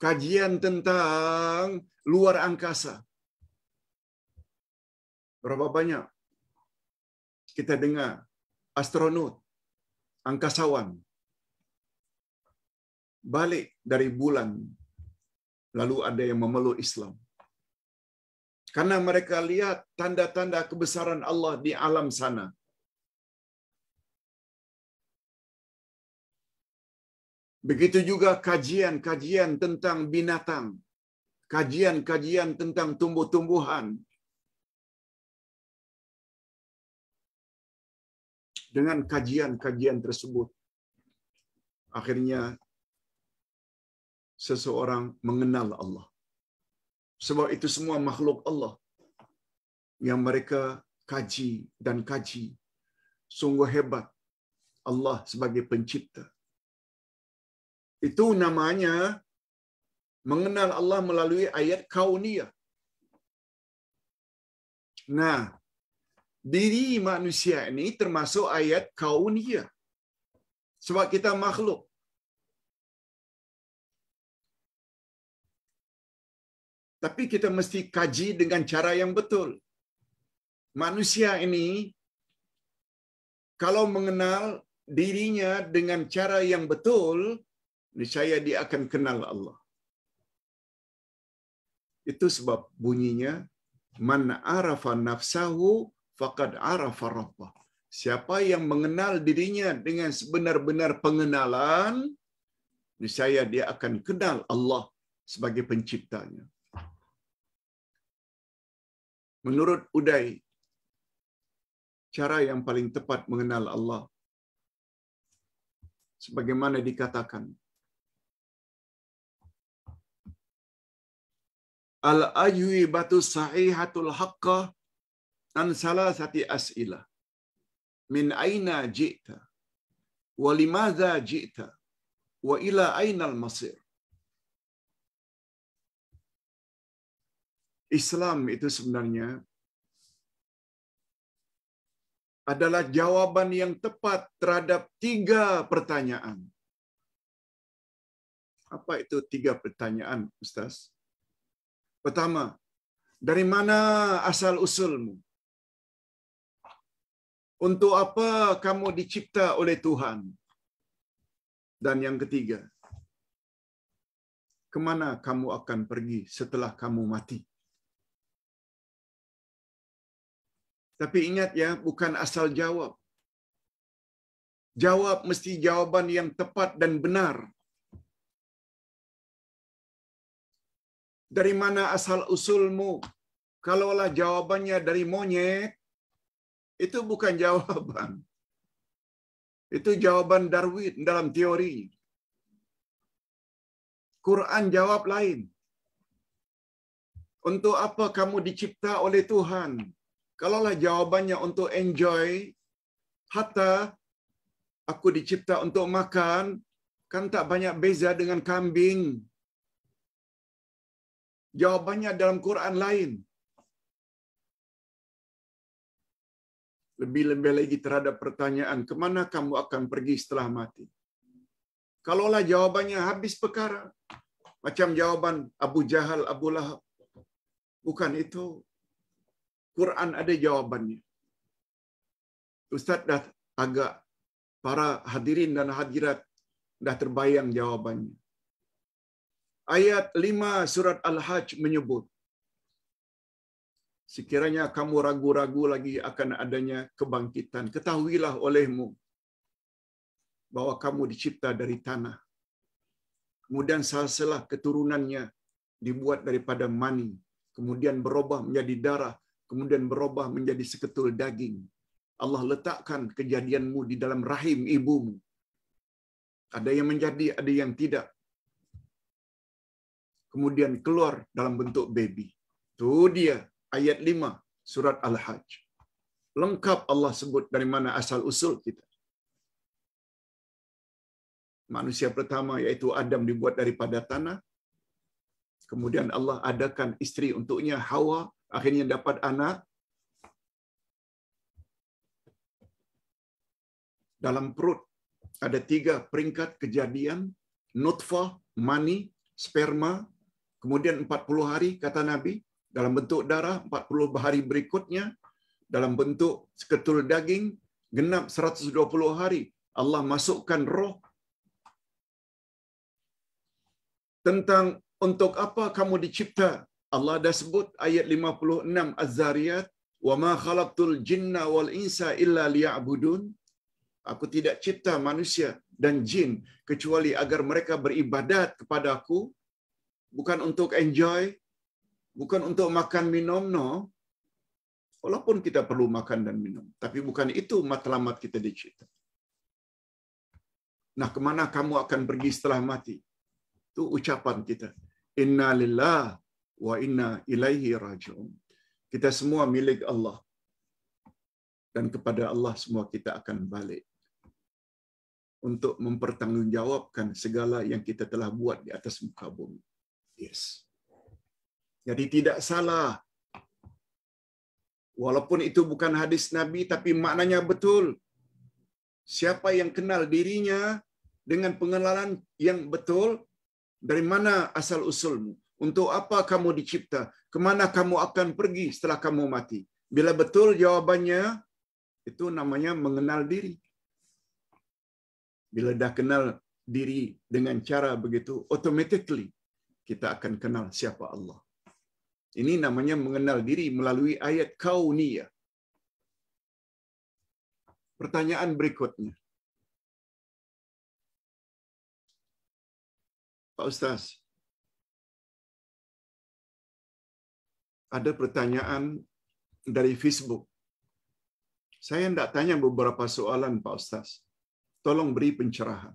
kajian tentang luar angkasa. Berapa banyak kita dengar astronaut, angkasawan balik dari bulan, lalu ada yang memeluk Islam. Karena mereka lihat tanda-tanda kebesaran Allah di alam sana. Begitu juga kajian-kajian tentang binatang, kajian-kajian tentang tumbuh-tumbuhan. Dengan kajian-kajian tersebut, akhirnya seseorang mengenal Allah. Sebab itu semua makhluk Allah yang mereka kaji dan kaji. Sungguh hebat Allah sebagai pencipta. Itu namanya mengenal Allah melalui ayat kauniyah. Nah, diri manusia ini termasuk ayat kauniyah. Sebab kita makhluk. Tapi kita mesti kaji dengan cara yang betul. Manusia ini kalau mengenal dirinya dengan cara yang betul, niscaya dia akan kenal Allah. Itu sebab bunyinya man arafa nafsahu faqad arafa rabbah. Siapa yang mengenal dirinya dengan sebenar-benar pengenalan, niscaya dia akan kenal Allah sebagai penciptanya. Menurut Uday, cara yang paling tepat mengenal Allah, sebagaimana dikatakan, al-ajwibatu sahihatul haqqah an salasati as'ilah. Min aina ji'ta? Wa limadha ji'ta? Wa ila aina al-masir? Islam itu sebenarnya adalah jawaban yang tepat terhadap 3 pertanyaan. Apa itu 3 pertanyaan, Ustaz? Pertama, dari mana asal usulmu? Untuk apa kamu dicipta oleh Tuhan? Dan yang ketiga, kemana kamu akan pergi setelah kamu mati? Tapi ingat ya, bukan asal jawab. Jawab mesti jawaban yang tepat dan benar. Dari mana asal usulmu? Kalaulah jawabannya dari monyet, itu bukan jawaban. Itu jawaban Darwin dalam teori. Quran jawab lain. Untuk apa kamu dicipta oleh Tuhan? Kalaulah jawabannya untuk enjoy, hatta aku dicipta untuk makan, kan tak banyak beza dengan kambing. Jawabannya dalam Quran lain. Lebih-lebih lagi terhadap pertanyaan, kemana kamu akan pergi setelah mati? Kalaulah jawabannya habis perkara, macam jawaban Abu Jahal, Abu Lahab. Bukan itu. Quran ada jawabannya. Ustaz dah agak, para hadirin dan hadirat dah terbayang jawabannya. Ayat 5 surat Al-Hajj menyebut, sekiranya kamu ragu-ragu lagi akan adanya kebangkitan, ketahuilah olehmu bahwa kamu dicipta dari tanah. Kemudian salah keturunannya dibuat daripada mani, kemudian berubah menjadi darah, kemudian berubah menjadi seketul daging. Allah letakkan kejadianmu di dalam rahim ibumu. Ada yang menjadi, ada yang tidak. Kemudian keluar dalam bentuk baby. Itu dia ayat 5 surat Al-Hajj. Lengkap Allah sebut dari mana asal usul kita. Manusia pertama iaitu Adam dibuat daripada tanah. Kemudian Allah adakan isteri untuknya, Hawa, akhirnya dapat anak. Dalam perut ada 3 peringkat kejadian, nutfah, mani, sperma, kemudian 40 hari kata Nabi dalam bentuk darah, 40 hari berikutnya dalam bentuk seketul daging, genap 120 hari Allah masukkan roh. Tentang untuk apa kamu dicipta, Allah dah sebut ayat 56 Az-Zariyat, wa ma khalaqtul jinna wal insa illa liya'budun. Aku tidak cipta manusia dan jin kecuali agar mereka beribadat kepada aku, bukan untuk enjoy, bukan untuk makan minum, no. Walaupun kita perlu makan dan minum, tapi bukan itu matlamat kita dicipta. Nah, kemana kamu akan pergi setelah mati? Itu ucapan kita. Inna lillah wa inna ilaihi raji'un. Kita semua milik Allah. Dan kepada Allah semua kita akan balik. Untuk mempertanggungjawabkan segala yang kita telah buat di atas muka bumi. Yes. Jadi tidak salah. Walaupun itu bukan hadis Nabi, tapi maknanya betul. Siapa yang kenal dirinya dengan pengenalan yang betul, dari mana asal usulmu? Untuk apa kamu dicipta? Kemana kamu akan pergi setelah kamu mati? Bila betul jawabannya, itu namanya mengenal diri. Bila dah kenal diri dengan cara begitu, automatically kita akan kenal siapa Allah. Ini namanya mengenal diri melalui ayat kauniyah. Pertanyaan berikutnya. Pak Ustaz, ada pertanyaan dari Facebook. Saya hendak tanya beberapa soalan Pak Ustaz. Tolong beri pencerahan.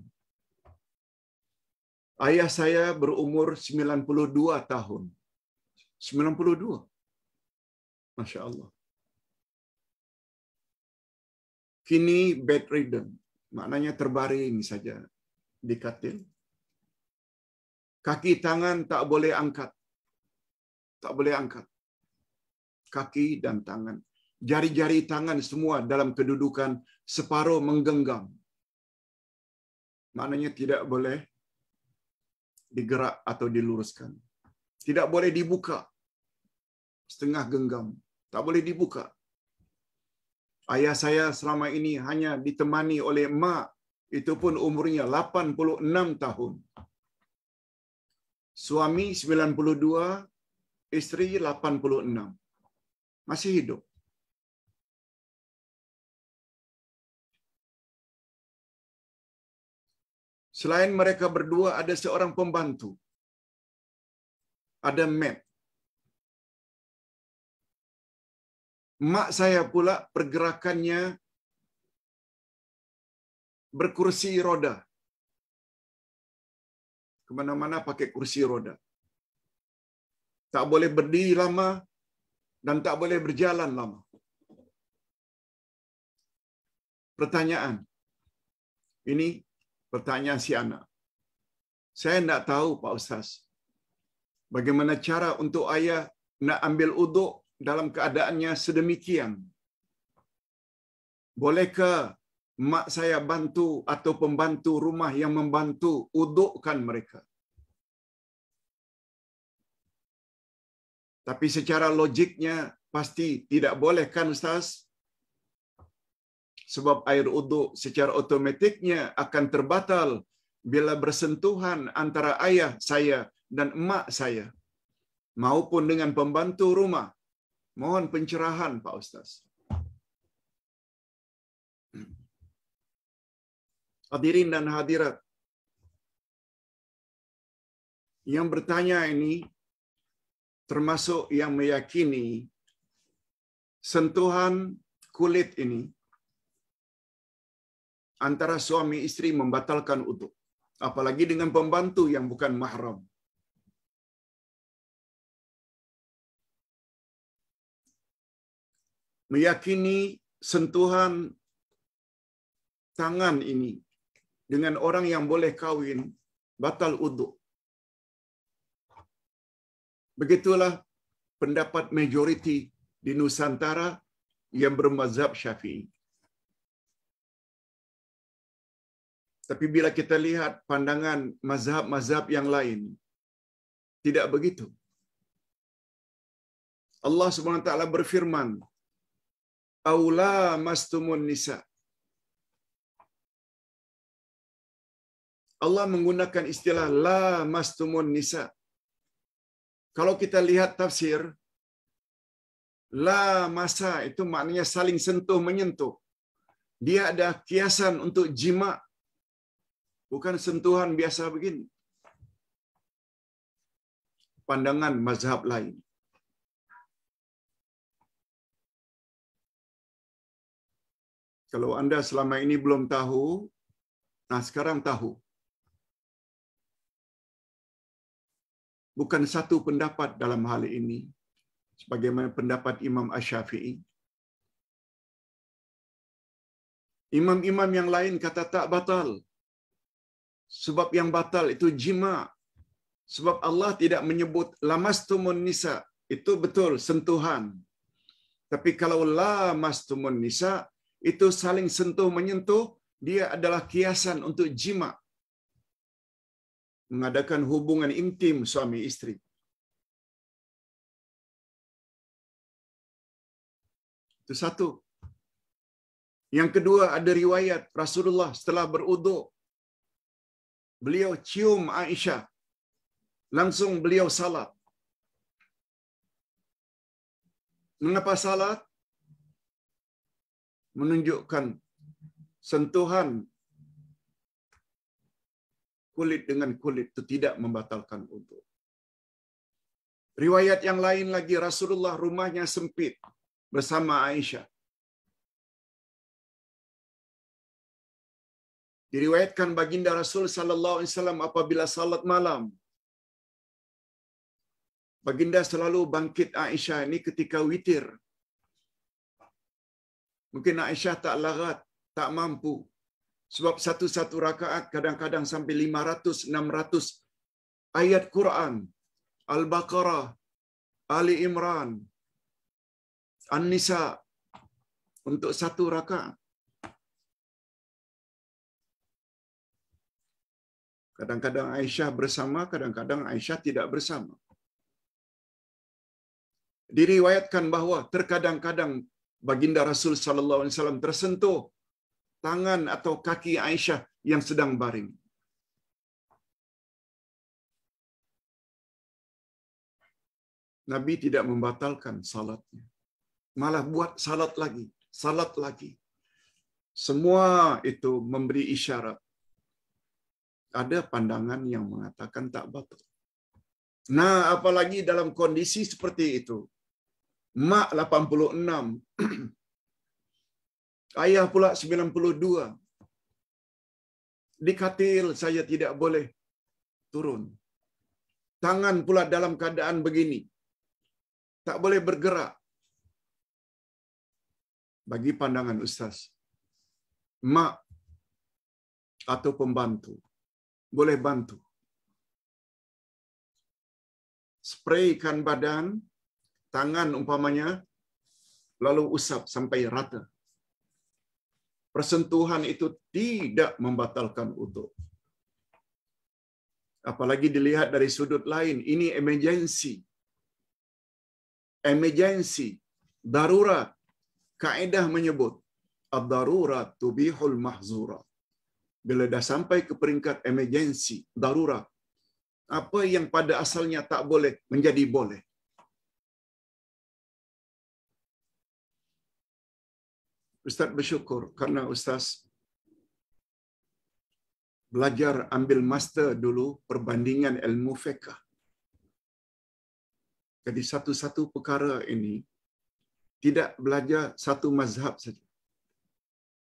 Ayah saya berumur 92 tahun. 92. Masya Allah. Kini bedridden. Maknanya terbaring saja di katil. Kaki tangan tak boleh angkat. Tak boleh angkat. Kaki dan tangan. Jari-jari tangan semua dalam kedudukan separuh menggenggam. Maknanya tidak boleh digerak atau diluruskan. Tidak boleh dibuka. Setengah genggam. Tak boleh dibuka. Ayah saya selama ini hanya ditemani oleh mak. Itu pun umurnya 86 tahun. Suami 92, isteri 86. Masih hidup. Selain mereka berdua, ada seorang pembantu. Ada maid. Mak saya pula pergerakannya berkursi roda. Kemana-mana pakai kursi roda. Tak boleh berdiri lama dan tak boleh berjalan lama. Pertanyaan, Ini pertanyaan si anak. Saya tidak tahu Pak Ustaz, bagaimana cara untuk ayah nak ambil uduk dalam keadaannya sedemikian. Bolehkah mak saya bantu atau pembantu rumah yang membantu udukkan mereka? Tapi secara logiknya pasti tidak boleh kan Ustaz? Sebab air uduk secara otomatiknya akan terbatal bila bersentuhan antara ayah saya dan emak saya maupun dengan pembantu rumah. Mohon pencerahan Pak Ustaz. Hadirin dan hadirat, yang bertanya ini termasuk yang meyakini sentuhan kulit ini antara suami istri membatalkan uduk, apalagi dengan pembantu yang bukan mahram. Meyakini sentuhan tangan ini dengan orang yang boleh kawin batal uduk. Begitulah pendapat majoriti di Nusantara yang bermazhab Syafi'i. Tapi bila kita lihat pandangan mazhab-mazhab yang lain, tidak begitu. Allah SWT berfirman, "Aula mastumun nisa." Allah menggunakan istilah la mastumun nisa. Kalau kita lihat tafsir, la masa itu maknanya saling sentuh menyentuh. Dia ada kiasan untuk jima, bukan sentuhan biasa begini. Pandangan mazhab lain. Kalau anda selama ini belum tahu, nah sekarang tahu. Bukan satu pendapat dalam hal ini, sebagaimana pendapat Imam Asy-Syafi'i. Imam-imam yang lain kata tak batal. Sebab yang batal itu jima. Sebab Allah tidak menyebut lamastumun nisa. Itu betul sentuhan. Tapi kalau lamastumun nisa, itu saling sentuh menyentuh, dia adalah kiasan untuk jima. Mengadakan hubungan intim suami istri. Itu satu. Yang kedua, ada riwayat Rasulullah setelah beruduk, beliau cium Aisyah. Langsung beliau salat. Mengapa salat? Menunjukkan sentuhan kulit dengan kulit itu tidak membatalkan uduk. Riwayat yang lain lagi, Rasulullah rumahnya sempit bersama Aisyah. Diriwayatkan baginda Rasul sallallahu alaihi wasallam apabila salat malam, baginda selalu bangkit Aisyah ini ketika witir. Mungkin Aisyah tak larat, tak mampu. Sebab satu-satu rakaat kadang-kadang sampai 500-600 ayat Quran. Al-Baqarah, Ali Imran, An-Nisa untuk satu rakaat. Kadang-kadang Aisyah bersama, kadang-kadang Aisyah tidak bersama. Diriwayatkan bahawa terkadang-kadang baginda Rasul sallallahu alaihi wasallam tersentuh tangan atau kaki Aisyah yang sedang baring. Nabi tidak membatalkan salatnya. Malah buat salat lagi. Semua itu memberi isyarat. Ada pandangan yang mengatakan tak batal. Nah, apalagi dalam kondisi seperti itu. Mak 86, ayah pula 92. Di katil saya tidak boleh turun. Tangan pula dalam keadaan begini. Tak boleh bergerak. Bagi pandangan Ustaz, mak atau pembantu boleh bantu. Spraykan badan, tangan umpamanya, lalu usap sampai rata. Persentuhan itu tidak membatalkan wudu. Apalagi dilihat dari sudut lain, ini emergency. Emergency, darurat. Kaedah menyebut, ad-darurat tubihul mahzurat. Bila dah sampai ke peringkat emergency, darurat, apa yang pada asalnya tak boleh, menjadi boleh. Ustaz bersyukur karena Ustaz belajar ambil master dulu perbandingan ilmu fiqh. Jadi satu-satu perkara ini tidak belajar satu mazhab saja.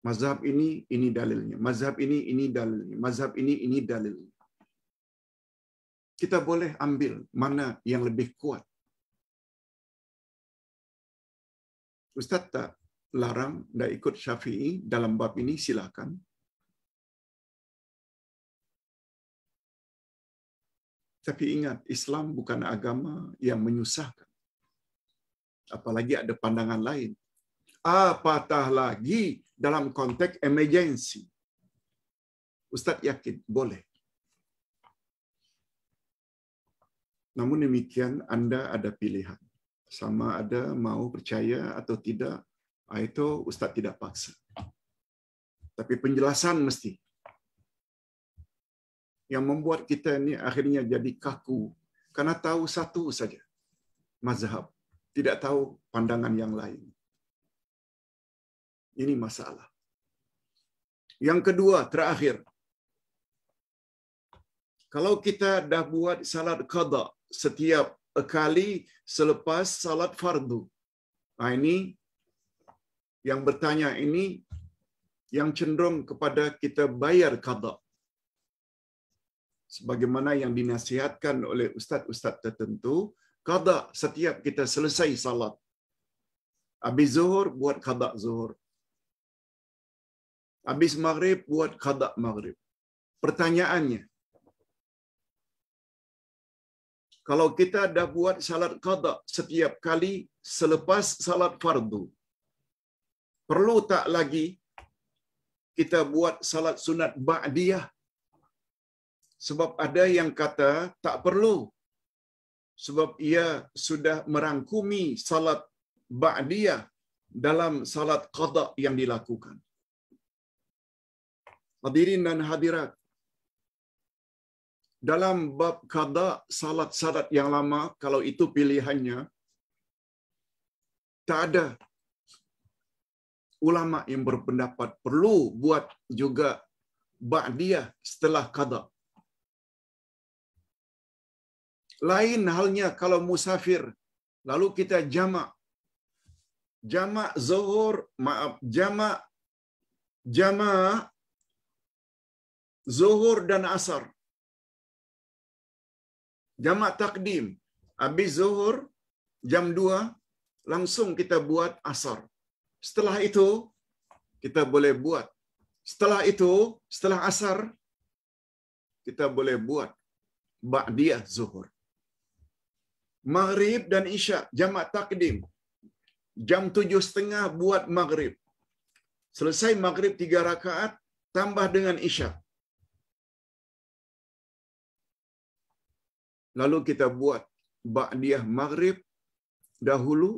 Mazhab ini dalilnya. Mazhab ini dalilnya. Mazhab ini dalilnya. Kita boleh ambil mana yang lebih kuat. Ustaz tak larang dah ikut Syafi'i dalam bab ini, silakan. Tapi ingat, Islam bukan agama yang menyusahkan. Apalagi ada pandangan lain. Apatah lagi dalam konteks emergency. Ustaz yakin boleh. Namun demikian, anda ada pilihan. Sama ada mau percaya atau tidak, itu Ustaz tidak paksa. Tapi penjelasan mesti. Yang membuat kita ini akhirnya jadi kaku. Karena tahu satu saja mazhab. Tidak tahu pandangan yang lain. Ini masalah. Yang kedua, terakhir. Kalau kita dah buat salat qada setiap kali selepas salat fardu. Ini yang bertanya ini yang cenderung kepada kita bayar qada. Sebagaimana yang dinasihatkan oleh ustaz-ustaz tertentu, qada setiap kita selesai salat. Habis zuhur buat qada zuhur. Habis maghrib buat qada maghrib. Pertanyaannya, kalau kita dah buat salat qada setiap kali selepas salat fardu, perlu tak lagi kita buat salat sunat ba'diyah? Sebab ada yang kata tak perlu. Sebab ia sudah merangkumi salat ba'diyah dalam salat qada yang dilakukan. Hadirin dan hadirat, dalam bab qada salat-salat yang lama, kalau itu pilihannya, tak ada ulama yang berpendapat perlu buat juga ba'diyah setelah qada. Lain halnya kalau musafir, lalu kita jamak zuhur, jamak zuhur dan asar. Jamak takdim, habis zuhur jam 2 langsung kita buat asar. Setelah itu kita boleh buat. Setelah itu, setelah asar kita boleh buat ba'diyah zuhur. Maghrib dan isya jamak takdim. Jam 7.30 buat maghrib. Selesai maghrib 3 rakaat tambah dengan isya. Lalu kita buat ba'diyah maghrib dahulu,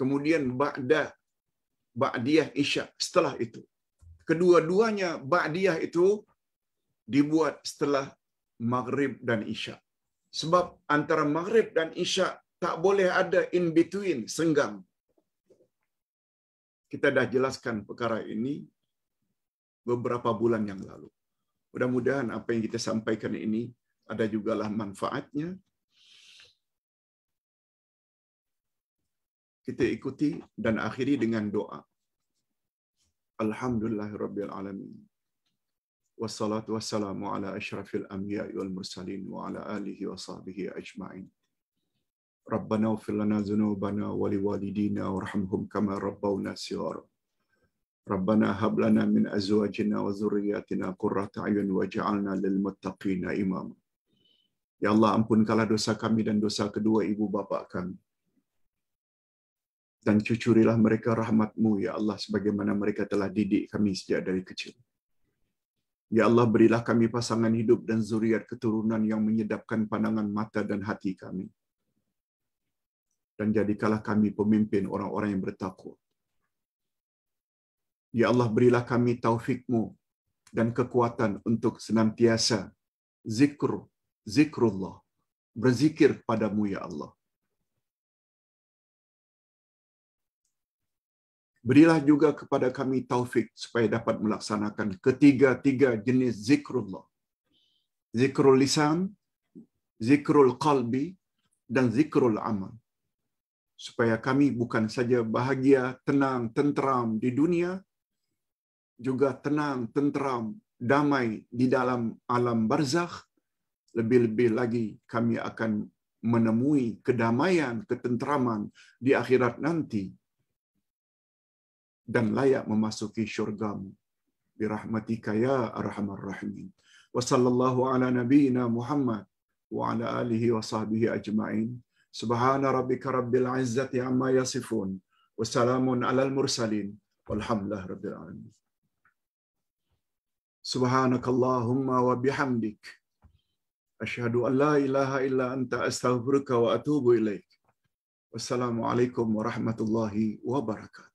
kemudian ba'diyah isya setelah itu. Kedua-duanya ba'diyah itu dibuat setelah maghrib dan isya. Sebab antara maghrib dan isya tak boleh ada in between, senggang. Kita dah jelaskan perkara ini beberapa bulan yang lalu. Mudah-mudahan apa yang kita sampaikan ini ada jugalah manfaatnya. Kita ikuti dan akhiri dengan doa. Alhamdulillahirabbil alamin. Wassalatu wassalamu ala asyrafil anbiya'i wal mursalin wa ala alihi wa sahbihi ajma'in. Rabbana ighfir lana dzunubana wa liwalidina warhamhum kama rabbawna shighara. Rabbana hab lana min azwajina wa dhurriyyatina qurrata a'yun waj'alna lil muttaqina imama. Ya Allah, ampunkanlah dosa kami dan dosa kedua ibu bapa kami. Dan cucurilah mereka rahmat-Mu, ya Allah, sebagaimana mereka telah didik kami sejak dari kecil. Ya Allah, berilah kami pasangan hidup dan zuriat keturunan yang menyedapkan pandangan mata dan hati kami. Dan jadikanlah kami pemimpin orang-orang yang bertakwa. Ya Allah, berilah kami taufik-Mu dan kekuatan untuk senantiasa zikrullah, berzikir padamu, ya Allah. Berilah juga kepada kami taufik supaya dapat melaksanakan ketiga-tiga jenis zikrullah. Zikrul lisan, zikrul qalbi, dan zikrul amal. Supaya kami bukan saja bahagia, tenang, tenteram di dunia, juga tenang, tenteram, damai di dalam alam barzakh. Lebih-lebih lagi kami akan menemui kedamaian, ketenteraman di akhirat nanti dan layak memasuki syurga-Mu. Birahmatika ya arhamar rahimin. Wa sallallahu ala nabiyyina Muhammad wa ala alihi wa sahbihi ajma'in. Subhana rabbika rabbil izzati amma yasifun. Wa salamun alal mursalin. Walhamdulillah rabbil alamin. Subhanakallahumma wa bihamdik. Asyhadu an la ilaha illa anta astaghfiruka wa atubu ilaik. Wassalamualaikum warahmatullahi wabarakatuh.